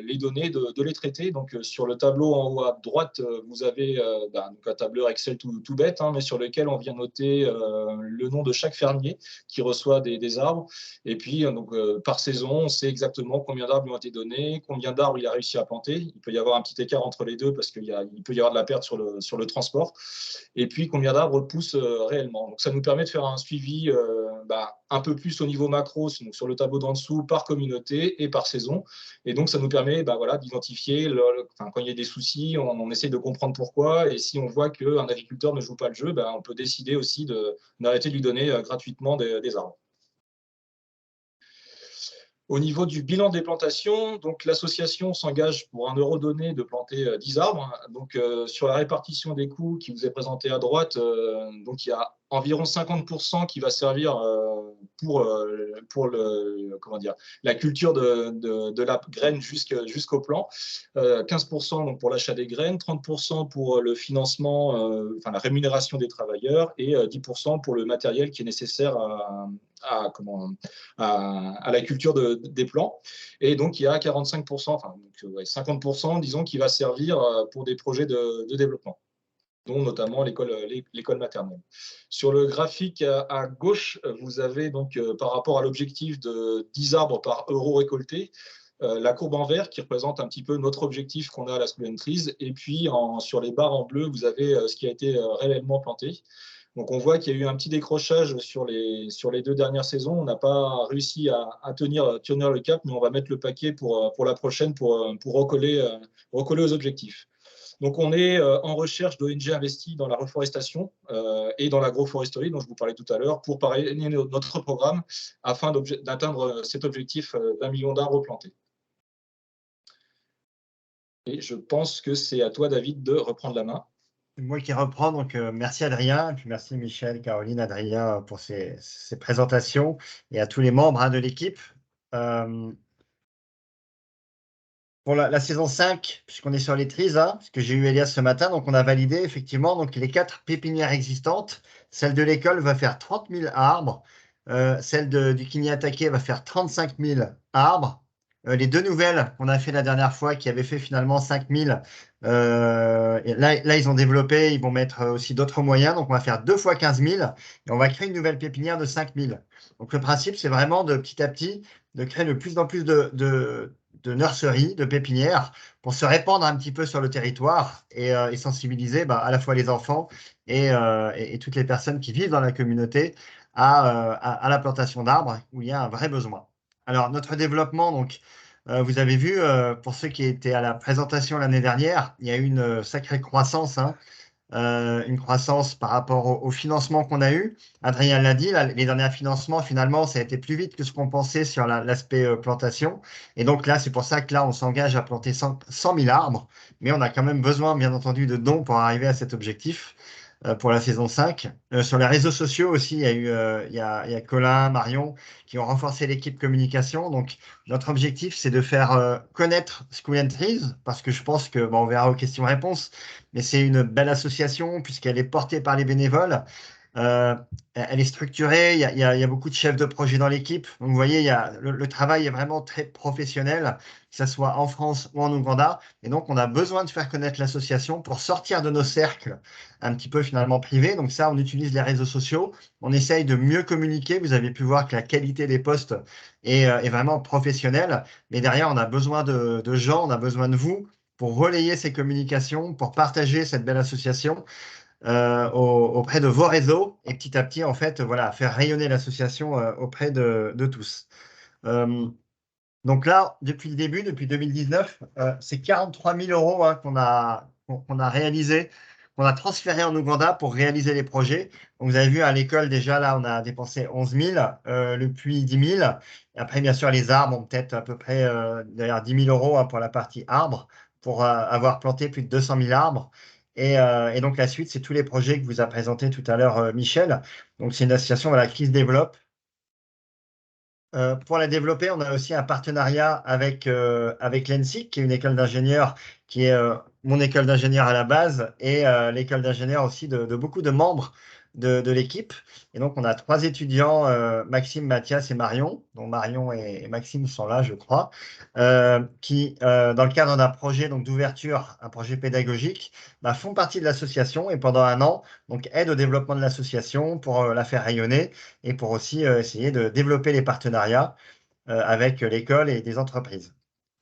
les données, de les traiter. Donc, sur le tableau en haut à droite, vous avez donc un tableur Excel tout bête, hein, mais sur lequel on vient noter le nom de chaque fermier qui reçoit des arbres. Et puis, donc, par saison, on sait exactement combien d'arbres lui ont été donnés, combien d'arbres il a réussi à planter. Il peut y avoir un petit écart entre les deux parce qu'il peut y avoir de la perte sur le transport. Et puis, combien d'arbres poussent réellement. Donc, ça nous permet de faire un suivi un peu plus au niveau macro, donc sur le tableau d'en dessous, par communauté et par saison. Et donc, ça nous permet d'identifier quand il y a des soucis, on essaie de comprendre pourquoi. Et si on voit qu'un agriculteur ne joue pas le jeu, on peut décider aussi d'arrêter de lui donner gratuitement des arbres. Au niveau du bilan des plantations, donc l'association s'engage pour 1 euro donné de planter 10 arbres. Donc, sur la répartition des coûts qui vous est présentée à droite, donc il y a environ 50% qui va servir pour la culture de la graine jusqu'au plant, 15% donc pour l'achat des graines, 30% pour le financement, la rémunération des travailleurs et 10% pour le matériel qui est nécessaire à la culture des plants. Et donc, il y a 45%, 50%, disons, qui va servir pour des projets de développement, dont notamment l'école maternelle. Sur le graphique à gauche, vous avez donc, par rapport à l'objectif de 10 arbres par euro récolté, la courbe en vert qui représente un petit peu notre objectif qu'on a à la School and Trees. Et puis, sur les barres en bleu, vous avez ce qui a été réellement planté. Donc, on voit qu'il y a eu un petit décrochage sur les 2 dernières saisons. On n'a pas réussi à tenir le cap, mais on va mettre le paquet pour la prochaine pour recoller aux objectifs. Donc, on est en recherche d'ONG investies dans la reforestation et dans l'agroforesterie, dont je vous parlais tout à l'heure, pour parrainer notre programme afin d'atteindre cet objectif d'1 million d'arbres plantés. Et je pense que c'est à toi, David, de reprendre la main. Moi qui reprends, donc merci Adrien, et puis merci Michel, Caroline, Adrien pour ces présentations, et à tous les membres de l'équipe. Pour la saison 5, puisqu'on est sur les trees, parce que j'ai eu Elias ce matin, donc on a validé effectivement donc, les 4 pépinières existantes. Celle de l'école va faire 30 000 arbres, celle du Kinyatake va faire 35 000 arbres. Les 2 nouvelles qu'on a fait la dernière fois, qui avaient fait finalement 5 000, et là, ils ont développé, ils vont mettre aussi d'autres moyens, donc on va faire 2 fois 15 000, et on va créer une nouvelle pépinière de 5 000. Donc le principe, c'est vraiment de petit à petit, de créer de plus en plus de nurseries, de pépinières, pour se répandre un petit peu sur le territoire et sensibiliser à la fois les enfants et toutes les personnes qui vivent dans la communauté à la plantation d'arbres, où il y a un vrai besoin. Alors, notre développement, donc, vous avez vu, pour ceux qui étaient à la présentation l'année dernière, il y a eu une sacrée croissance, une croissance par rapport au financement qu'on a eu. Adrien l'a dit, les derniers financements, finalement, ça a été plus vite que ce qu'on pensait sur l'aspect plantation. Et donc là, c'est pour ça que là, on s'engage à planter 100 000 arbres, mais on a quand même besoin, bien entendu, de dons pour arriver à cet objectif pour la saison 5. Sur les réseaux sociaux aussi, il y a Colin, Marion qui ont renforcé l'équipe communication. Donc, notre objectif, c'est de faire connaître School and Trees, parce que je pense que, on verra aux questions-réponses, mais c'est une belle association puisqu'elle est portée par les bénévoles. Elle est structurée, il y a beaucoup de chefs de projet dans l'équipe. Donc, vous voyez, le travail est vraiment très professionnel, que ce soit en France ou en Ouganda. Et donc, on a besoin de faire connaître l'association pour sortir de nos cercles un petit peu finalement privés. Donc, ça, on utilise les réseaux sociaux. On essaye de mieux communiquer. Vous avez pu voir que la qualité des posts est vraiment professionnelle. Mais derrière, on a besoin de gens, on a besoin de vous pour relayer ces communications, pour partager cette belle association auprès de vos réseaux et petit à petit, en fait, voilà, faire rayonner l'association auprès de tous. Donc là, depuis le début, depuis 2019, c'est 43 000 euros qu'on a réalisé, qu'on a transféré en Ouganda pour réaliser les projets. Donc, vous avez vu à l'école, déjà, là, on a dépensé 11 000, le puits 10 000. Et après, bien sûr, les arbres ont peut-être à peu près d'ailleurs 10 000 euros pour la partie arbres, pour avoir planté plus de 200 000 arbres. Et donc, la suite, c'est tous les projets que vous a présenté tout à l'heure Michel. Donc, c'est une association qui se développe. Pour la développer, on a aussi un partenariat avec l'ENSIC, qui est une école d'ingénieurs, qui est mon école d'ingénieurs à la base, et l'école d'ingénieurs aussi de beaucoup de membres de l'équipe. Et donc, on a 3 étudiants, Maxime, Mathias et Marion, dont Marion et Maxime sont là, je crois, qui, dans le cadre d'un projet d'ouverture, un projet pédagogique, font partie de l'association et pendant un an, donc, aident au développement de l'association pour la faire rayonner et pour aussi essayer de développer les partenariats avec l'école et des entreprises.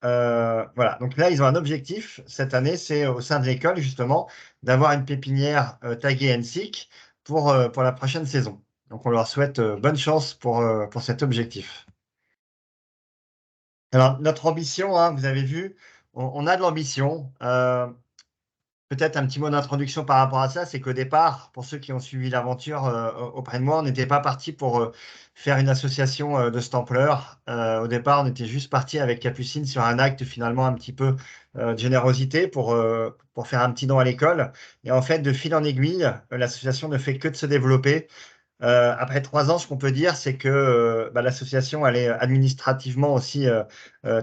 Voilà, donc là, ils ont un objectif cette année, c'est au sein de l'école, justement, d'avoir une pépinière taguée NSIC pour la prochaine saison. Donc, on leur souhaite bonne chance pour cet objectif. Alors, notre ambition, hein, vous avez vu, on a de l'ambition. Peut-être un petit mot d'introduction par rapport à ça, c'est qu'au départ, pour ceux qui ont suivi l'aventure auprès de moi, on n'était pas parti pour faire une association de cette ampleur. Au départ, on était juste parti avec Capucine sur un acte finalement un petit peu de générosité pour faire un petit don à l'école. Et en fait, de fil en aiguille, l'association ne fait que de se développer. Après 3 ans, ce qu'on peut dire, c'est que l'association, elle est administrativement aussi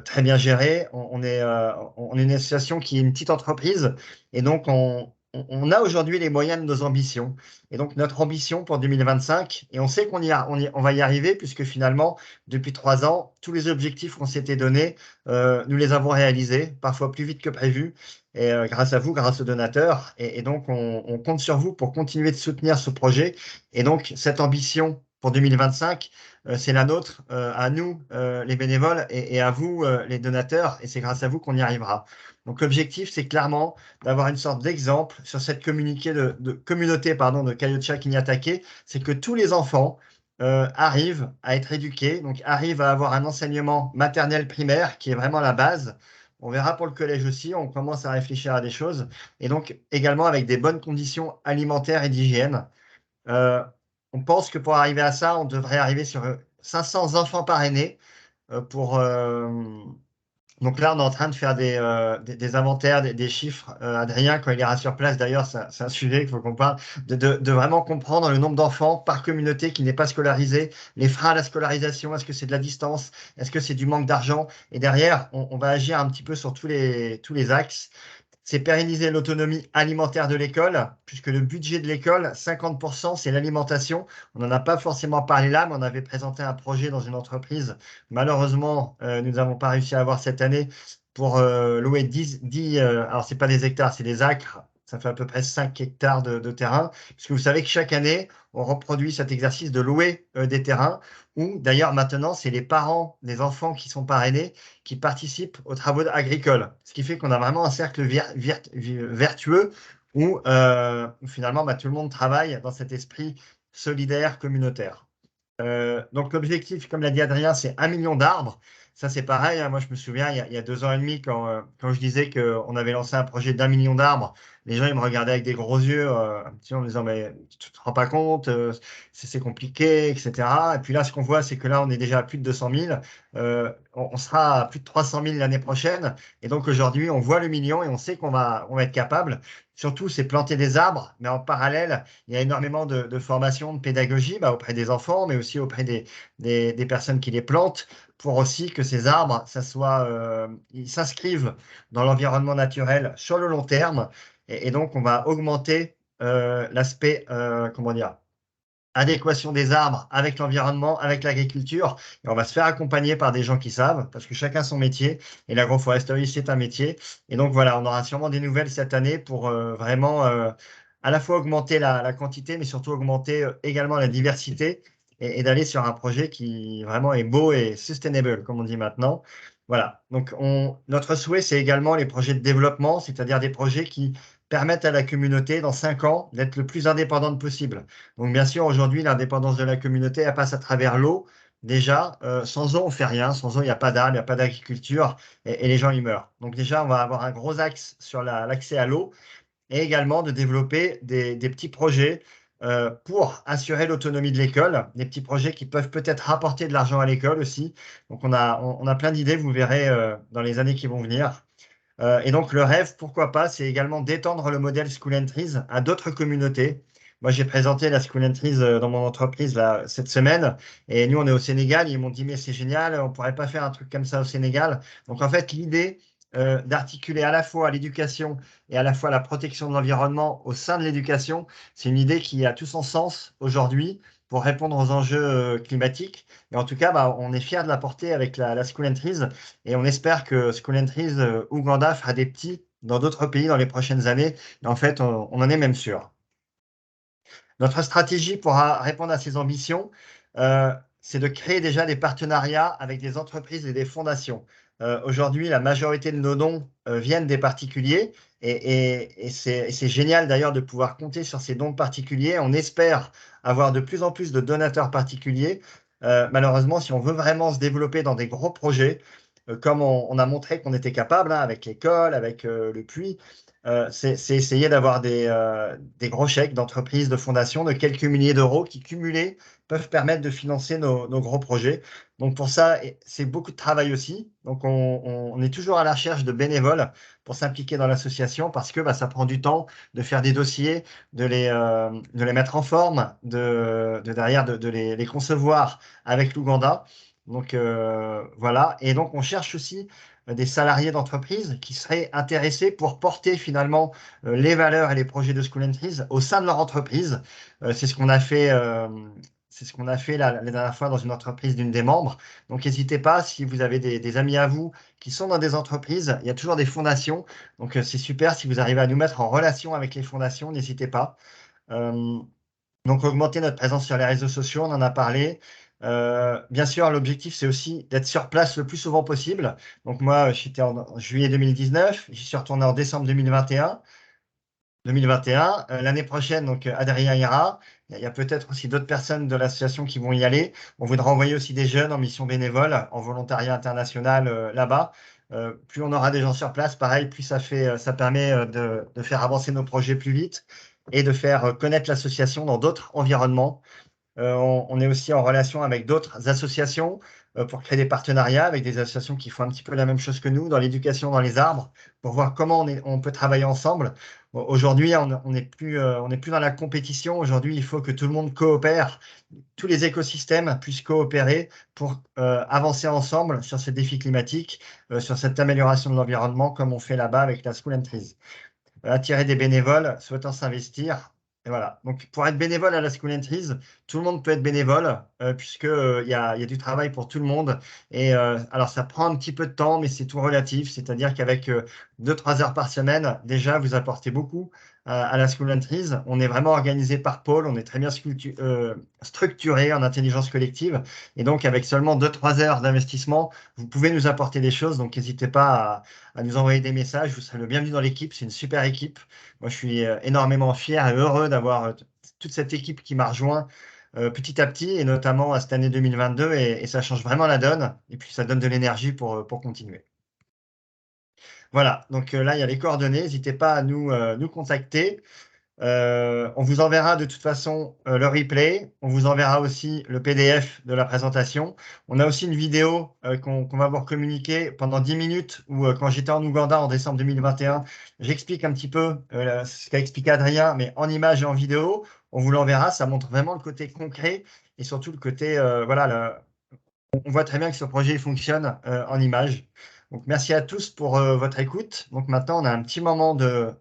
très bien gérée. On est une association qui est une petite entreprise et donc on a aujourd'hui les moyens de nos ambitions. Et donc notre ambition pour 2025, et on sait on va y arriver puisque finalement, depuis 3 ans, tous les objectifs qu'on s'était donnés, nous les avons réalisés, parfois plus vite que prévu. Et grâce à vous, grâce aux donateurs. Et donc, on compte sur vous pour continuer de soutenir ce projet. Et donc, cette ambition pour 2025, c'est la nôtre, à nous, les bénévoles, et à vous, les donateurs, et c'est grâce à vous qu'on y arrivera. Donc, l'objectif, c'est clairement d'avoir une sorte d'exemple sur cette communauté de Kyocha Kinyatake, c'est que tous les enfants arrivent à être éduqués, donc arrivent à avoir un enseignement maternel primaire, qui est vraiment la base. On verra pour le collège aussi, on commence à réfléchir à des choses, et donc également avec des bonnes conditions alimentaires et d'hygiène. Euh, on pense que pour arriver à ça, on devrait arriver sur 500 enfants parrainés pour, donc là, on est en train de faire des inventaires, des chiffres. Adrien, quand il ira sur place, d'ailleurs, c'est un sujet qu'il faut qu'on parle, de vraiment comprendre le nombre d'enfants par communauté qui n'est pas scolarisé, les freins à la scolarisation, est-ce que c'est de la distance, est-ce que c'est du manque d'argent? Et derrière, on va agir un petit peu sur tous les axes. C'est pérenniser l'autonomie alimentaire de l'école, puisque le budget de l'école, 50%, c'est l'alimentation. On n'en a pas forcément parlé là, mais on avait présenté un projet dans une entreprise. Malheureusement, nous n'avons pas réussi à avoir cette année pour louer 10 alors c'est pas des hectares, c'est des acres. Ça fait à peu près 5 hectares de terrain, puisque vous savez que chaque année, on reproduit cet exercice de louer des terrains, où d'ailleurs maintenant, c'est les parents des enfants qui sont parrainés qui participent aux travaux agricoles. Ce qui fait qu'on a vraiment un cercle vertueux où finalement tout le monde travaille dans cet esprit solidaire, communautaire. Donc l'objectif, comme l'a dit Adrien, c'est 1 million d'arbres. Ça, c'est pareil, hein. Moi, je me souviens, il y a 2 ans et demi, quand je disais qu'on avait lancé un projet d'1 million d'arbres, les gens ils me regardaient avec des gros yeux, un petit peu en me disant, mais tu te rends pas compte, c'est compliqué, etc. Et puis là, ce qu'on voit, c'est que là, on est déjà à plus de 200 000. On sera à plus de 300 000 l'année prochaine. Et donc aujourd'hui, on voit le million et on sait qu'on va être capable. Surtout, c'est planter des arbres, mais en parallèle, il y a énormément de formations, de pédagogie auprès des enfants, mais aussi auprès des personnes qui les plantent, pour aussi que ces arbres, ils s'inscrivent dans l'environnement naturel sur le long terme. Et donc, on va augmenter l'aspect, comment dire, adéquation des arbres avec l'environnement, avec l'agriculture. Et on va se faire accompagner par des gens qui savent, parce que chacun son métier. Et l'agroforesterie, c'est un métier. Et donc voilà, on aura sûrement des nouvelles cette année pour vraiment à la fois augmenter la quantité, mais surtout augmenter également la diversité et d'aller sur un projet qui vraiment est beau et sustainable, comme on dit maintenant. Voilà. Donc notre souhait, c'est également les projets de développement, c'est-à-dire des projets qui permettent à la communauté, dans 5 ans, d'être le plus indépendante possible. Donc, bien sûr, aujourd'hui, l'indépendance de la communauté, elle passe à travers l'eau. Déjà, sans eau, on ne fait rien. Sans eau, il n'y a pas d'arbres, il n'y a pas d'agriculture et les gens, ils meurent. Donc, déjà, on va avoir un gros axe sur l'accès à l'eau et également de développer des petits projets pour assurer l'autonomie de l'école, des petits projets qui peuvent peut-être rapporter de l'argent à l'école aussi. Donc, on a plein d'idées, vous verrez, dans les années qui vont venir. Et donc, le rêve, pourquoi pas, c'est également d'étendre le modèle School Entries à d'autres communautés. Moi, j'ai présenté la School Entries dans mon entreprise là, cette semaine. Et nous, on est au Sénégal. Ils m'ont dit, mais c'est génial, on ne pourrait pas faire un truc comme ça au Sénégal. Donc, en fait, l'idée d'articuler à la fois l'éducation et à la fois la protection de l'environnement au sein de l'éducation, c'est une idée qui a tout son sens aujourd'hui pour répondre aux enjeux climatiques. Et en tout cas, bah, on est fiers de la porter avec la School Entries. Et on espère que School Entries Ouganda fera des petits dans d'autres pays dans les prochaines années. Et en fait, on en est même sûr. Notre stratégie pour répondre à ces ambitions, c'est de créer déjà des partenariats avec des entreprises et des fondations. Aujourd'hui, la majorité de nos dons viennent des particuliers et c'est génial d'ailleurs de pouvoir compter sur ces dons particuliers. On espère avoir de plus en plus de donateurs particuliers. Malheureusement, si on veut vraiment se développer dans des gros projets, comme on a montré qu'on était capable hein, avec l'école, avec le puits, c'est essayer d'avoir des gros chèques d'entreprises, de fondations, de quelques milliers d'euros qui, cumulés, peuvent permettre de financer nos gros projets. Donc pour ça, c'est beaucoup de travail aussi. Donc on est toujours à la recherche de bénévoles pour s'impliquer dans l'association parce que bah, ça prend du temps de faire des dossiers, de les mettre en forme, derrière de les concevoir avec l'Ouganda. Donc voilà. Et donc on cherche aussi des salariés d'entreprise qui seraient intéressés pour porter finalement les valeurs et les projets de School Entries au sein de leur entreprise. C'est ce qu'on a fait. C'est ce qu'on a fait la dernière fois dans une entreprise d'une des membres. Donc, n'hésitez pas, si vous avez des amis à vous qui sont dans des entreprises, il y a toujours des fondations. Donc, c'est super si vous arrivez à nous mettre en relation avec les fondations, n'hésitez pas. Euh, donc, augmenter notre présence sur les réseaux sociaux, on en a parlé. Bien sûr, l'objectif, c'est aussi d'être sur place le plus souvent possible. Donc, moi, j'étais en juillet 2019, j'y suis retourné en décembre 2021. L'année prochaine, donc Adrien ira. Il y a peut-être aussi d'autres personnes de l'association qui vont y aller. On voudra envoyer aussi des jeunes en mission bénévole, en volontariat international là-bas. Plus on aura des gens sur place, pareil, plus ça permet de faire avancer nos projets plus vite et de faire connaître l'association dans d'autres environnements. On est aussi en relation avec d'autres associations pour créer des partenariats avec des associations qui font un petit peu la même chose que nous dans l'éducation dans les arbres, pour voir comment on peut travailler ensemble. Aujourd'hui, on n'est plus dans la compétition. Aujourd'hui, il faut que tout le monde coopère, tous les écosystèmes puissent coopérer pour avancer ensemble sur ces défis climatiques, sur cette amélioration de l'environnement, comme on fait là-bas avec la School Entries. Attirer des bénévoles souhaitant s'investir. Et voilà. Donc, pour être bénévole à la School Entries, tout le monde peut être bénévole, puisque il y a du travail pour tout le monde. Et alors, ça prend un petit peu de temps, mais c'est tout relatif. C'est-à-dire qu'avec 2-3 heures par semaine, déjà, vous apportez beaucoup à la School Entries. On est vraiment organisé par pôle. On est très bien structuré en intelligence collective. Et donc, avec seulement 2-3 heures d'investissement, vous pouvez nous apporter des choses. Donc, n'hésitez pas à nous envoyer des messages. Vous serez le bienvenu dans l'équipe. C'est une super équipe. Moi, je suis énormément fier et heureux d'avoir toute cette équipe qui m'a rejoint petit à petit, et notamment à cette année 2022. Et ça change vraiment la donne. Et puis, ça donne de l'énergie pour continuer. Voilà. Donc là, il y a les coordonnées. N'hésitez pas à nous contacter. On vous enverra de toute façon le replay. On vous enverra aussi le PDF de la présentation. On a aussi une vidéo qu'on va vous communiquer pendant 10 minutes où, quand j'étais en Ouganda en décembre 2021, j'explique un petit peu ce qu'a expliqué Adrien, mais en image et en vidéo. On vous l'enverra. Ça montre vraiment le côté concret et surtout le côté, voilà, on voit très bien que ce projet fonctionne en image. Donc, merci à tous pour votre écoute. Donc, maintenant, on a un petit moment de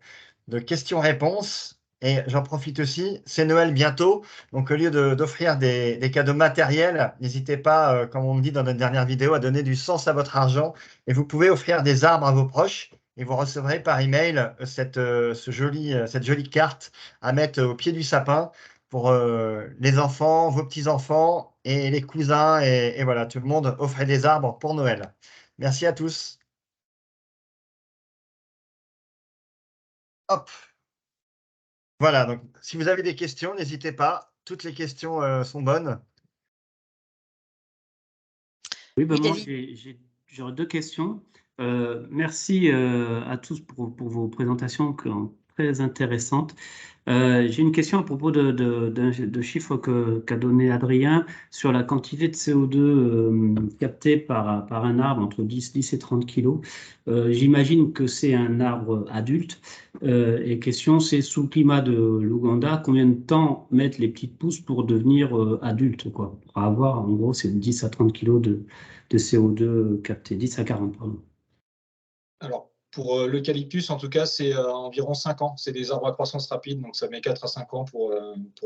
questions-réponses. Et j'en profite aussi, c'est Noël bientôt. Donc, au lieu d'offrir des cadeaux matériels, n'hésitez pas, comme on me dit dans notre dernière vidéo, à donner du sens à votre argent. Et vous pouvez offrir des arbres à vos proches. Et vous recevrez par email cette jolie carte à mettre au pied du sapin pour les enfants, vos petits-enfants et les cousins. Et voilà, tout le monde offrait des arbres pour Noël. Merci à tous. Hop. Voilà, donc si vous avez des questions, n'hésitez pas. Toutes les questions sont bonnes. Oui, ben Oui, moi, David. j'aurais deux questions. Merci à tous pour vos présentations très intéressante. J'ai une question à propos de chiffres qu'a donné Adrien sur la quantité de CO2 captée par un arbre entre 10 et 30 kilos. J'imagine que c'est un arbre adulte. Et question, c'est sous le climat de l'Ouganda, combien de temps mettent les petites pousses pour devenir adultes, quoi, pour avoir, en gros, c'est 10 à 30 kilos de CO2 capté, 10 à 40, pardon. Alors, pour l'eucalyptus, en tout cas, c'est environ 5 ans. C'est des arbres à croissance rapide, donc ça met 4 à 5 ans pour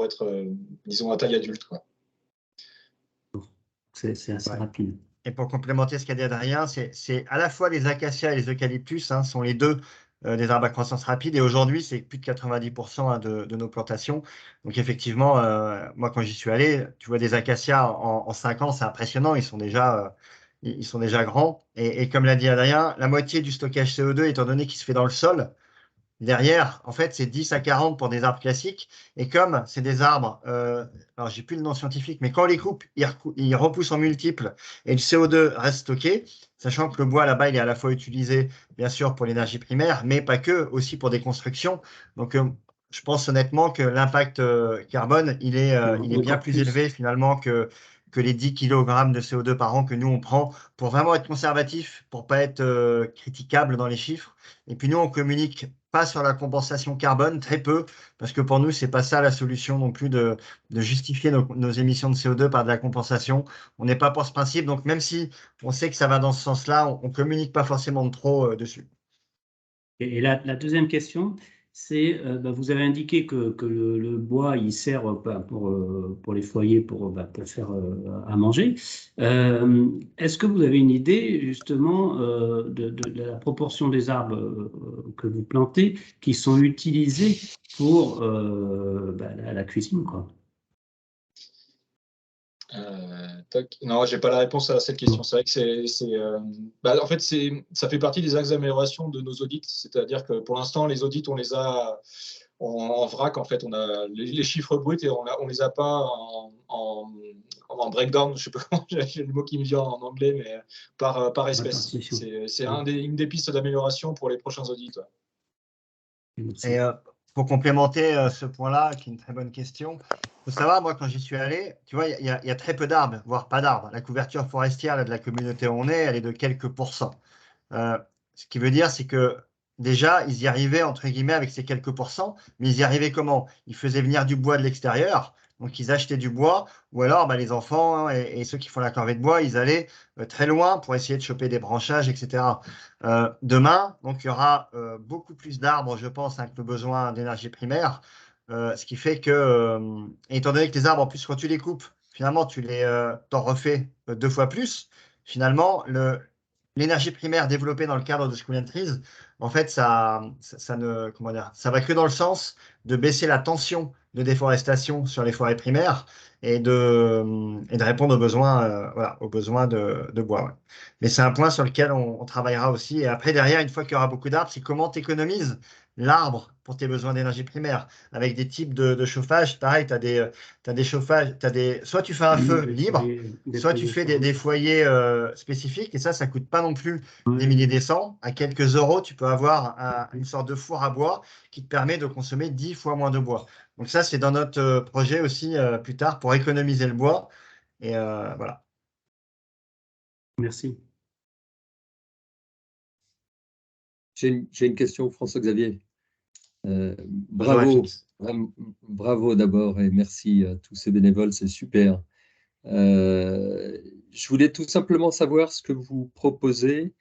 être, disons, à taille adulte, quoi. C'est assez rapide. Et pour complémenter ce qu'a dit Adrien, c'est à la fois les acacias et les eucalyptus, hein, sont les deux des arbres à croissance rapide. Et aujourd'hui, c'est plus de 90% hein, de nos plantations. Donc effectivement, moi, quand j'y suis allé, tu vois des acacias en 5 ans, c'est impressionnant. Ils sont déjà grands. Et comme l'a dit Adrien, la moitié du stockage CO2, étant donné qu'il se fait dans le sol, derrière, en fait, c'est 10 à 40 pour des arbres classiques. Et comme c'est des arbres, alors j'ai plus le nom scientifique, mais quand on les coupe, ils repoussent en multiples et le CO2 reste stocké, sachant que le bois là-bas, il est à la fois utilisé, bien sûr, pour l'énergie primaire, mais pas que, aussi pour des constructions. Donc, je pense honnêtement que l'impact carbone, il est bien plus élevé finalement que les 10 kg de CO2 par an que nous, on prend pour vraiment être conservatif, pour pas être critiquable dans les chiffres. Et puis nous, on communique pas sur la compensation carbone, très peu, parce que pour nous, c'est pas ça la solution non plus de justifier nos émissions de CO2 par de la compensation. On n'est pas pour ce principe, donc même si on sait que ça va dans ce sens-là, on communique pas forcément trop dessus. Et la deuxième question, c'est, vous avez indiqué que le bois, il sert pour les foyers, pour faire à manger. Est-ce que vous avez une idée justement de la proportion des arbres que vous plantez qui sont utilisés pour la cuisine, quoi? Non, j'ai pas la réponse à cette question. C'est vrai que en fait, ça fait partie des axes d'amélioration de nos audits. C'est-à-dire que pour l'instant, les audits, on les a en vrac. En fait, on a les chiffres bruts et on les a pas en breakdown. Je sais pas comment j'ai le mot qui me vient en anglais, mais par espèce. C'est une des pistes d'amélioration pour les prochains audits. Et pour complémenter ce point-là, qui est une très bonne question, il faut savoir, moi, quand j'y suis allé, tu vois, il y a très peu d'arbres, voire pas d'arbres. La couverture forestière là, de la communauté où on est, elle est de quelques pourcents. Ce qui veut dire, c'est que déjà, ils y arrivaient, entre guillemets, avec ces quelques pourcents, mais ils y arrivaient comment? Ils faisaient venir du bois de l'extérieur, donc ils achetaient du bois, ou alors les enfants hein, et ceux qui font la corvée de bois, ils allaient très loin pour essayer de choper des branchages, etc. Demain, donc, il y aura beaucoup plus d'arbres, je pense, avec le besoin d'énergie primaire, ce qui fait que, étant donné que les arbres, en plus, quand tu les coupes, finalement, t'en refais 2 fois plus. Finalement, l'énergie primaire développée dans le cadre de School and Trees, en fait, ça va que dans le sens de baisser la tension de déforestation sur les forêts primaires et de répondre aux besoins de bois. Ouais. Mais c'est un point sur lequel on travaillera aussi. Et après, derrière, une fois qu'il y aura beaucoup d'arbres, c'est comment tu économises l'arbre pour tes besoins d'énergie primaire. Avec des types de chauffage, pareil, tu as des chauffages, soit tu fais un feu libre, soit tu fais des foyers spécifiques, et ça coûte pas non plus des milliers des cents. À quelques euros, tu peux avoir une sorte de four à bois qui te permet de consommer 10 fois moins de bois. Donc ça, c'est dans notre projet aussi plus tard pour économiser le bois. Et voilà. Merci. J'ai une question, François-Xavier. Bravo, bravo d'abord et merci à tous ces bénévoles, c'est super. Je voulais tout simplement savoir ce que vous proposez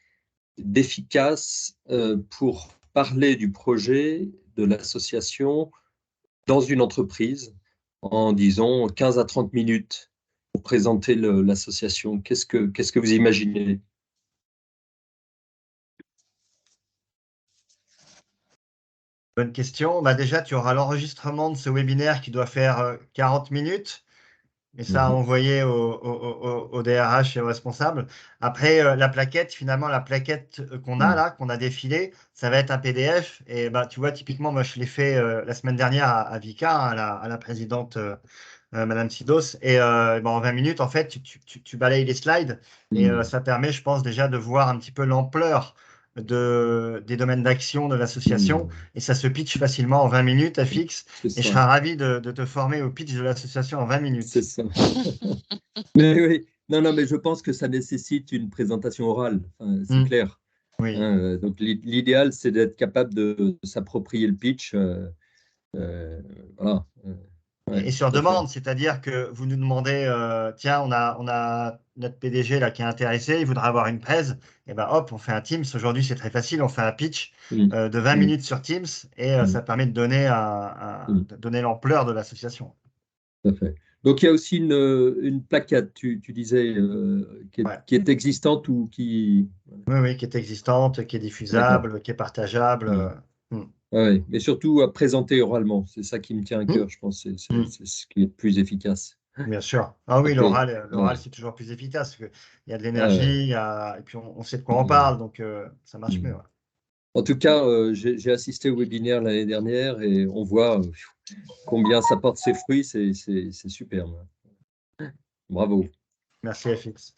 d'efficace pour parler du projet de l'association dans une entreprise en, disons, 15 à 30 minutes pour présenter l'association. Qu'est-ce que vous imaginez? Bonne question. Déjà, tu auras l'enregistrement de ce webinaire qui doit faire 40 minutes. Et ça, envoyé au DRH et au responsable. Après, la plaquette, finalement, la plaquette qu'on a là, qu'on a défilée, ça va être un PDF. Et tu vois, typiquement, moi, je l'ai fait la semaine dernière à Vika, à la présidente Madame Sidos. Et en 20 minutes, en fait, tu balayes les slides. Et ça permet, je pense, déjà de voir un petit peu l'ampleur des domaines d'action de l'association et ça se pitch facilement en 20 minutes à fixe. Et je serais ravi de te former au pitch de l'association en 20 minutes. C'est ça. Mais oui, non, mais je pense que ça nécessite une présentation orale, c'est clair. Oui. Donc l'idéal, c'est d'être capable de s'approprier le pitch. Voilà. Et sur demande, c'est-à-dire que vous nous demandez, tiens, on a notre PDG là qui est intéressé, il voudra avoir une presse, et ben hop, on fait un Teams. Aujourd'hui, c'est très facile, on fait un pitch de 20 minutes sur Teams et ça permet de donner, donner l'ampleur de l'association. Tout à fait. Donc, il y a aussi une plaquette, tu disais, qui est existante ou qui… Oui, qui est existante, qui est diffusable, qui est partageable. Oui, mais surtout à présenter oralement. C'est ça qui me tient à cœur, je pense. C'est ce qui est le plus efficace. Bien sûr. Ah oui, l'oral, c'est toujours plus efficace. Parce il y a de l'énergie, et puis on sait de quoi on parle, donc ça marche mieux. Ouais. En tout cas, j'ai assisté au webinaire l'année dernière et on voit combien ça porte ses fruits. C'est superbe. Bravo. Merci, FX.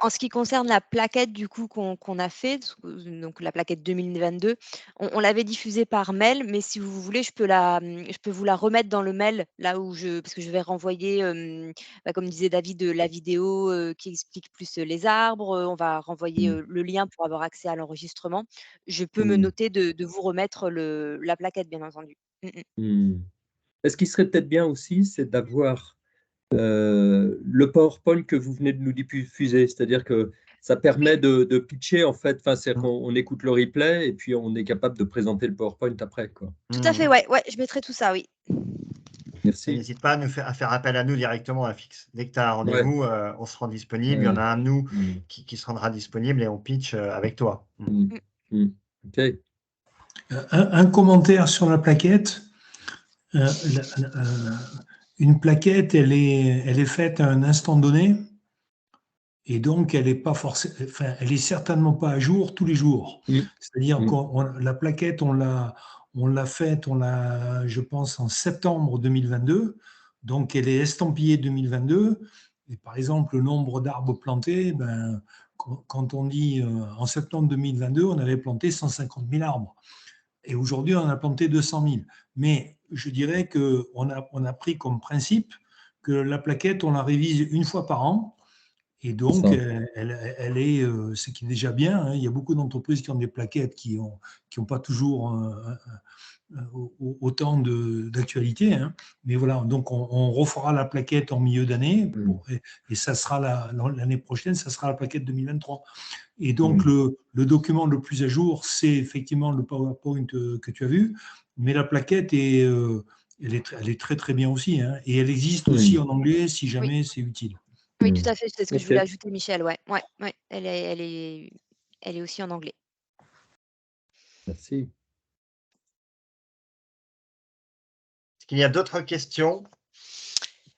En ce qui concerne la plaquette du coup qu'on a fait, donc la plaquette 2022, on l'avait diffusée par mail, mais si vous voulez, je peux vous la remettre dans le mail là où parce que je vais renvoyer, comme disait David, la vidéo qui explique plus les arbres. On va renvoyer le lien pour avoir accès à l'enregistrement. Je peux me noter de vous remettre la plaquette, bien entendu. Ce qui serait peut-être bien aussi, c'est d'avoir le PowerPoint que vous venez de nous diffuser, c'est-à-dire que ça permet de pitcher en fait, c'est-à-dire qu'on écoute le replay et puis on est capable de présenter le PowerPoint après, quoi. Tout à fait, ouais, je mettrai tout ça, oui. Merci. N'hésite pas à faire appel à nous directement à FX. Dès que tu as un rendez-vous, on se rend disponible. Il y en a un de nous qui se rendra disponible et on pitch avec toi. Ok. Un commentaire sur la plaquette. Une plaquette, elle est faite à un instant donné, et donc elle est pas elle est certainement pas à jour tous les jours. C'est-à-dire que la plaquette, on l'a faite, je pense, en septembre 2022, donc elle est estampillée 2022. Et par exemple, le nombre d'arbres plantés, quand on dit en septembre 2022, on avait planté 150 000 arbres. Et aujourd'hui, on a planté 200 000. Mais je dirais qu'on a pris comme principe que la plaquette, on la révise une fois par an. Et donc, elle est, ce qui est déjà bien. Hein. Il y a beaucoup d'entreprises qui ont des plaquettes qui ont pas toujours autant d'actualité. Hein. Mais voilà, donc on refera la plaquette en milieu d'année. Et ça sera l'année prochaine, ça sera la plaquette 2023. Et donc, le document le plus à jour, c'est effectivement le PowerPoint que tu as vu, mais la plaquette, elle est très, très bien aussi. Hein, et elle existe aussi en anglais si jamais c'est utile. Oui, tout à fait, c'est ce que je voulais ajouter, Michel. Ouais. Elle est aussi en anglais. Merci. Est-ce qu'il y a d'autres questions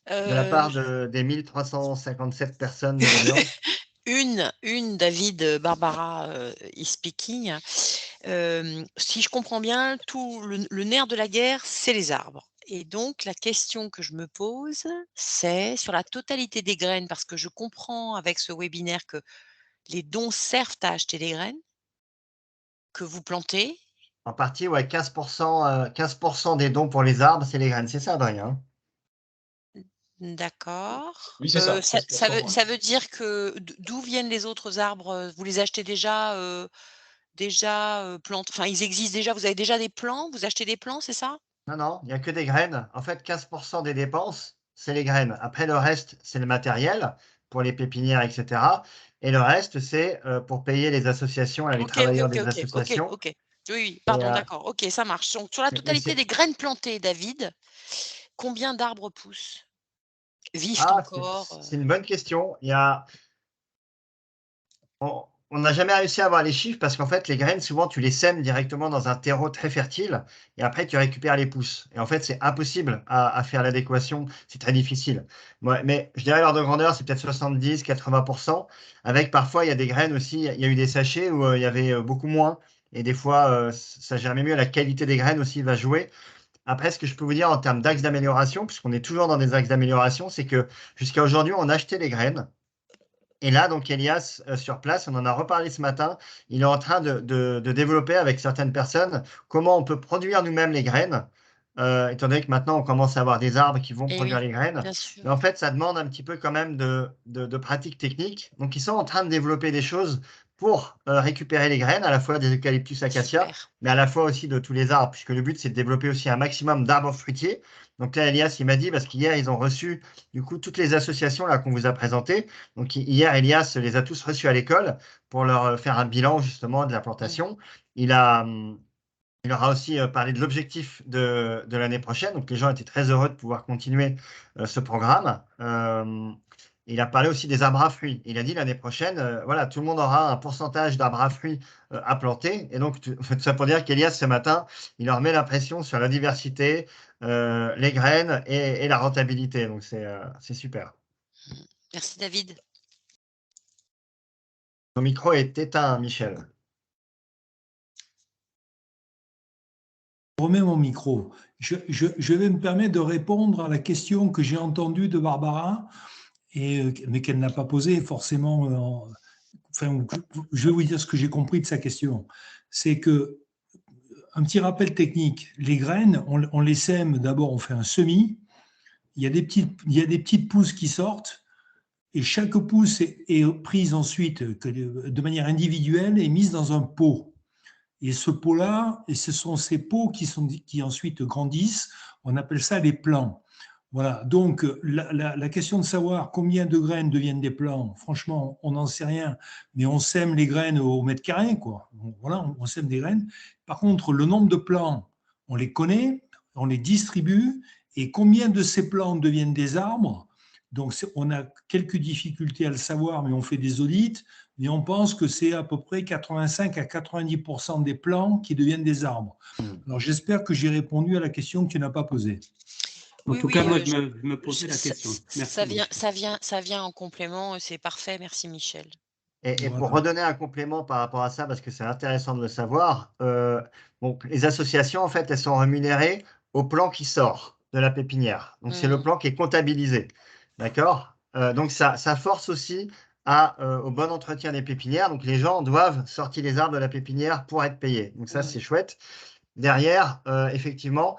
de la part des 1357 personnes de l'audience? Une, David, Barbara is speaking. Si je comprends bien, tout le nerf de la guerre, c'est les arbres. Et donc, la question que je me pose, c'est sur la totalité des graines, parce que je comprends avec ce webinaire que les dons servent à acheter les graines que vous plantez. En partie, ouais, 15% des dons pour les arbres, c'est les graines. C'est ça, Adrien? D'accord. Oui, c'est ça. Ça veut dire que d'où viennent les autres arbres? Vous les achetez déjà plantés? Enfin, ils existent déjà. Vous avez déjà des plants? Vous achetez des plants, c'est ça? Non, il n'y a que des graines. En fait, 15% des dépenses, c'est les graines. Après, le reste, c'est le matériel pour les pépinières, etc. Et le reste, c'est pour payer les associations, les travailleurs des associations. Ok. Oui, pardon, d'accord. Ok, ça marche. Donc, sur la totalité des graines plantées, David, combien d'arbres poussent? Vivent encore? C'est une bonne question. On n'a jamais réussi à avoir les chiffres parce qu'en fait, les graines, souvent, tu les sèmes directement dans un terreau très fertile et après, tu récupères les pousses. Et en fait, c'est impossible à faire l'adéquation. C'est très difficile. Ouais, mais je dirais l'ordre de grandeur, c'est peut-être 70, 80%. Avec parfois, il y a des graines aussi. Il y a eu des sachets où il y avait beaucoup moins. Et des fois, ça germait mieux. La qualité des graines aussi va jouer. Après, ce que je peux vous dire en termes d'axes d'amélioration, puisqu'on est toujours dans des axes d'amélioration, c'est que jusqu'à aujourd'hui, on achetait les graines. Et là, donc, Elias, sur place, on en a reparlé ce matin, il est en train de développer avec certaines personnes comment on peut produire nous-mêmes les graines, étant donné que maintenant, on commence à avoir des arbres qui vont Eh produire oui, les graines. bien sûr. Mais en fait, ça demande un petit peu quand même de pratiques techniques. Donc, ils sont en train de développer des choses pour récupérer les graines, à la fois des eucalyptus acacia, Super. mais à la fois aussi de tous les arbres, puisque le but, c'est de développer aussi un maximum d'arbres fruitiers. Donc là, Elias, il m'a dit, parce qu'hier, ils ont reçu du coup toutes les associations là qu'on vous a présentées. Donc hier, Elias les a tous reçus à l'école pour leur faire un bilan justement de la plantation. Il leur a aussi parlé de l'objectif de l'année prochaine. Donc les gens étaient très heureux de pouvoir continuer ce programme. Il a parlé aussi des arbres à fruits. Il a dit l'année prochaine, voilà, tout le monde aura un pourcentage d'arbres à fruits à planter. Et donc, tout ça pour dire qu'Elias, ce matin, il leur met la pression sur la diversité, les graines et la rentabilité. Donc, c'est super. Merci David. Ton micro est éteint, Michel. Je remets mon micro. Je vais me permettre de répondre à la question que j'ai entendue de Barbara, mais qu'elle n'a pas posée forcément. Enfin, je vais vous dire ce que j'ai compris de sa question. C'est que, un petit rappel technique, les graines, on les sème, d'abord on fait un semis, il y a des petites pousses qui sortent, et chaque pousse est prise ensuite de manière individuelle et mise dans un pot. Et ce pot-là, et ce sont ces pots qui ensuite grandissent, on appelle ça les plants. Voilà, donc la question de savoir combien de graines deviennent des plants, franchement, on n'en sait rien, mais on sème les graines au mètre carré, quoi. Voilà, on sème des graines. Par contre, le nombre de plants, on les connaît, on les distribue, et combien de ces plants deviennent des arbres, donc on a quelques difficultés à le savoir, mais on fait des audits, mais on pense que c'est à peu près 85 à 90% des plants qui deviennent des arbres. Alors j'espère que j'ai répondu à la question que tu n'as pas posée. En tout cas, moi, je me posais la question. Merci. Ça vient en complément, c'est parfait. Merci Michel. Et pour redonner un complément par rapport à ça, parce que c'est intéressant de le savoir, donc les associations, en fait, elles sont rémunérées au plan qui sort de la pépinière. Donc, c'est le plan qui est comptabilisé. D'accord? Donc, ça force aussi au bon entretien des pépinières. Donc, les gens doivent sortir les arbres de la pépinière pour être payés. Donc, ça, c'est chouette. Derrière, effectivement,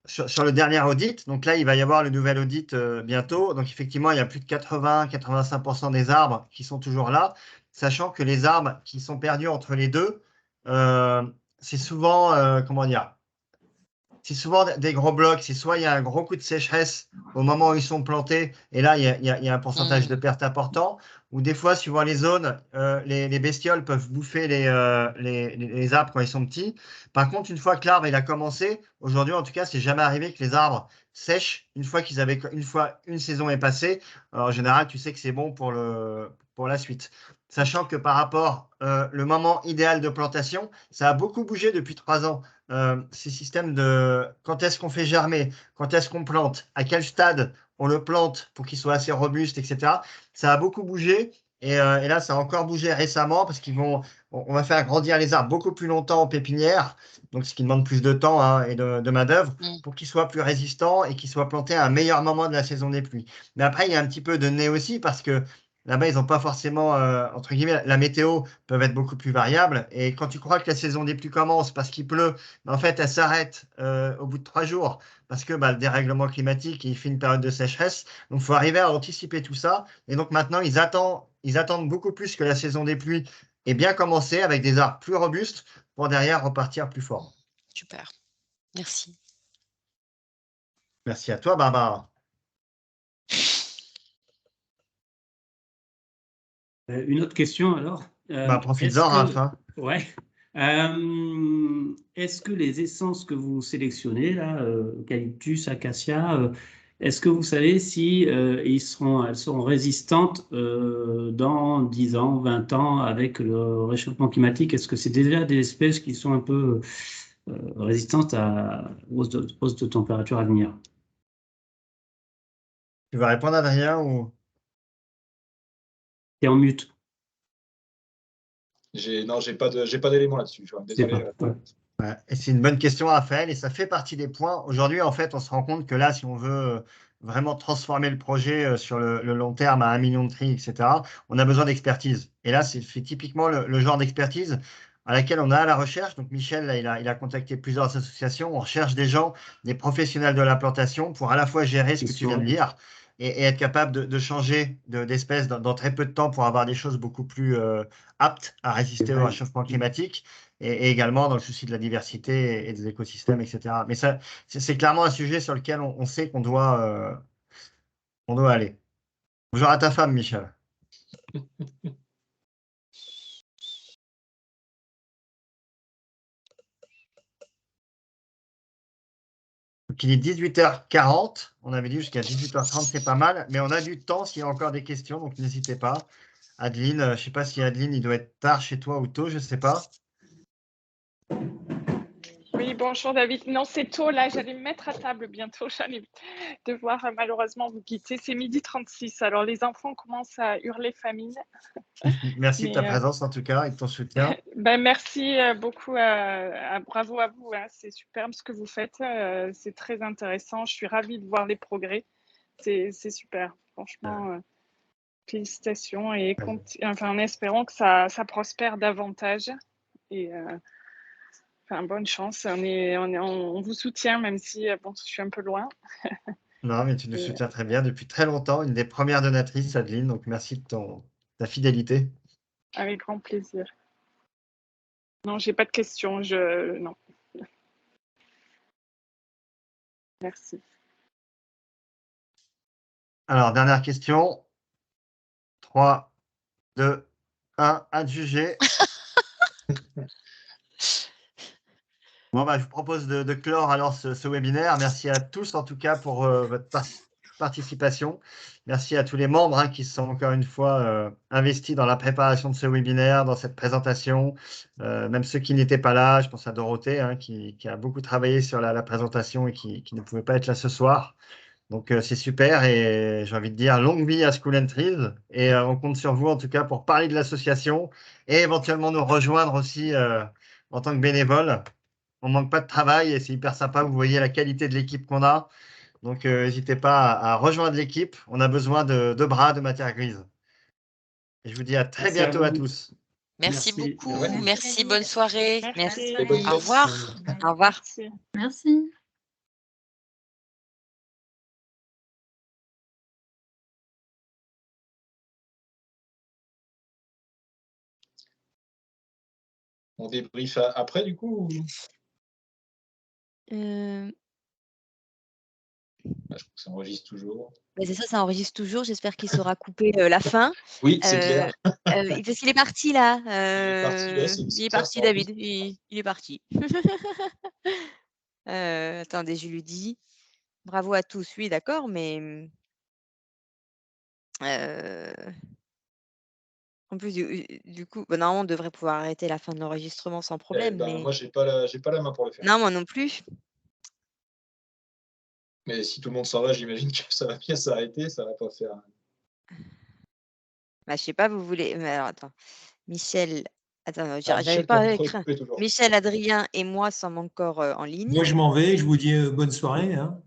sur le dernier audit, donc là, il va y avoir le nouvel audit bientôt. Donc, effectivement, il y a plus de 80-85% des arbres qui sont toujours là, sachant que les arbres qui sont perdus entre les deux, c'est souvent, comment dire, c'est souvent des gros blocs. C'est soit il y a un gros coup de sécheresse au moment où ils sont plantés, et là, il y a un pourcentage de perte important. Ou des fois, suivant les zones, les bestioles peuvent bouffer les arbres quand ils sont petits. Par contre, une fois que l'arbre il a commencé, aujourd'hui en tout cas, c'est jamais arrivé que les arbres sèchent une fois une saison est passée. Alors, en général, tu sais que c'est bon pour la suite. Sachant que par rapport le moment idéal de plantation, ça a beaucoup bougé depuis 3 ans. Ces systèmes de quand est-ce qu'on fait germer, quand est-ce qu'on plante, à quel stade on le plante pour qu'il soit assez robuste, etc. Ça a beaucoup bougé et là, ça a encore bougé récemment parce on va faire grandir les arbres beaucoup plus longtemps en pépinière, donc ce qui demande plus de temps et de main-d'œuvre pour qu'ils soient plus résistants et qu'ils soient plantés à un meilleur moment de la saison des pluies. Mais après, il y a un petit peu de nez aussi parce que là-bas, ils n'ont pas forcément, entre guillemets, la météo peut être beaucoup plus variable. Et quand tu crois que la saison des pluies commence parce qu'il pleut, en fait, elle s'arrête au bout de 3 jours parce que le dérèglement climatique, il fait une période de sécheresse. Donc, il faut arriver à anticiper tout ça. Et donc, maintenant, ils attendent beaucoup plus que la saison des pluies ait bien commencé avec des arbres plus robustes pour derrière repartir plus fort. Super. Merci. Merci à toi, Barbara. Une autre question alors. Profites-en, Raph. Ouais. Est-ce que les essences que vous sélectionnez, là, eucalyptus, acacia, est-ce que vous savez si elles seront résistantes dans 10 ans, 20 ans avec le réchauffement climatique? Est-ce que c'est déjà des espèces qui sont un peu résistantes à hausse de température à venir? Tu vas répondre, Adrien, ou… T'es en mute. Non, j'ai pas d'éléments là-dessus. Désolé. Et c'est une bonne question, Raphaël, et ça fait partie des points. Aujourd'hui, en fait, on se rend compte que là, si on veut vraiment transformer le projet sur le long terme à 1 million de tris, etc., on a besoin d'expertise. Et là, c'est typiquement le genre d'expertise à laquelle on a à la recherche. Donc Michel, là, il a contacté plusieurs associations. On recherche des gens, des professionnels de la plantation pour à la fois gérer ce que tu viens de dire et être capable de changer d'espèce dans très peu de temps pour avoir des choses beaucoup plus aptes à résister au réchauffement climatique et également dans le souci de la diversité et des écosystèmes, etc. Mais ça, c'est clairement un sujet sur lequel on sait qu'on doit aller. Bonjour à ta femme, Michel. Donc, il est 18h40. On avait dit jusqu'à 18h30, c'est pas mal. Mais on a du temps s'il y a encore des questions, donc n'hésitez pas. Adeline, je ne sais pas si Adeline, il doit être tard chez toi ou tôt, je ne sais pas. Oui, bonjour David. Non, c'est tôt là, j'allais me mettre à table bientôt. J'allais devoir malheureusement vous quitter. C'est 12h36. Alors les enfants commencent à hurler famine. Merci de ta présence en tout cas et de ton soutien. Merci beaucoup. Bravo à vous. Hein. C'est superbe ce que vous faites. C'est très intéressant. Je suis ravie de voir les progrès. C'est super. Franchement, félicitations et en espérant que ça prospère davantage. Et bonne chance. On vous soutient, même si bon, je suis un peu loin. Non, mais tu nous soutiens très bien depuis très longtemps. Une des premières donatrices, Adeline. Donc, merci de ta fidélité. Avec grand plaisir. Non, j'ai pas de questions. Non. Merci. Alors, dernière question. 3, 2, 1, adjugé. Bon, je vous propose de clore alors ce webinaire. Merci à tous en tout cas pour votre participation. Merci à tous les membres qui se sont encore une fois investis dans la préparation de ce webinaire, dans cette présentation. Même ceux qui n'étaient pas là, je pense à Dorothée qui a beaucoup travaillé sur la présentation et qui ne pouvait pas être là ce soir. Donc c'est super et j'ai envie de dire longue vie à School and Trees et on compte sur vous en tout cas pour parler de l'association et éventuellement nous rejoindre aussi en tant que bénévole. On ne manque pas de travail et c'est hyper sympa. Vous voyez la qualité de l'équipe qu'on a. Donc, n'hésitez pas à rejoindre l'équipe. On a besoin de bras de matière grise. Et je vous dis à très bientôt à tous. Merci beaucoup. Merci. Bonne soirée. Merci. Au revoir. Au revoir. Merci. On débrief après, du coup Je crois que ça enregistre toujours. C'est ça enregistre toujours. J'espère qu'il saura couper la fin. Oui, c'est clair. Parce qu'il est parti là. Il est parti, David. Il est parti. Attendez, je lui dis. Bravo à tous. Oui, d'accord, mais en plus, du coup, normalement, on devrait pouvoir arrêter la fin de l'enregistrement sans problème. Mais... Moi, j'ai pas la main pour le faire. Non, moi non plus. Mais si tout le monde s'en va, j'imagine que ça va bien s'arrêter, ça va pas faire. Je sais pas, vous voulez. Mais alors, attends. Michel. Attends, j'arrive Michel, pas à écrire. Michel, Adrien et moi sommes encore en ligne. Moi, je m'en vais. Je vous dis bonne soirée. Hein.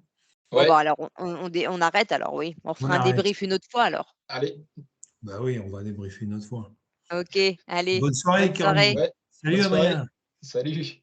Ouais. Bon, alors, on arrête alors, oui. On fera un débrief une autre fois alors. Allez. Bah oui, on va débriefer une autre fois. Ok, allez. Bonne soirée, Caroline. Ouais. Salut, Adrien. Salut.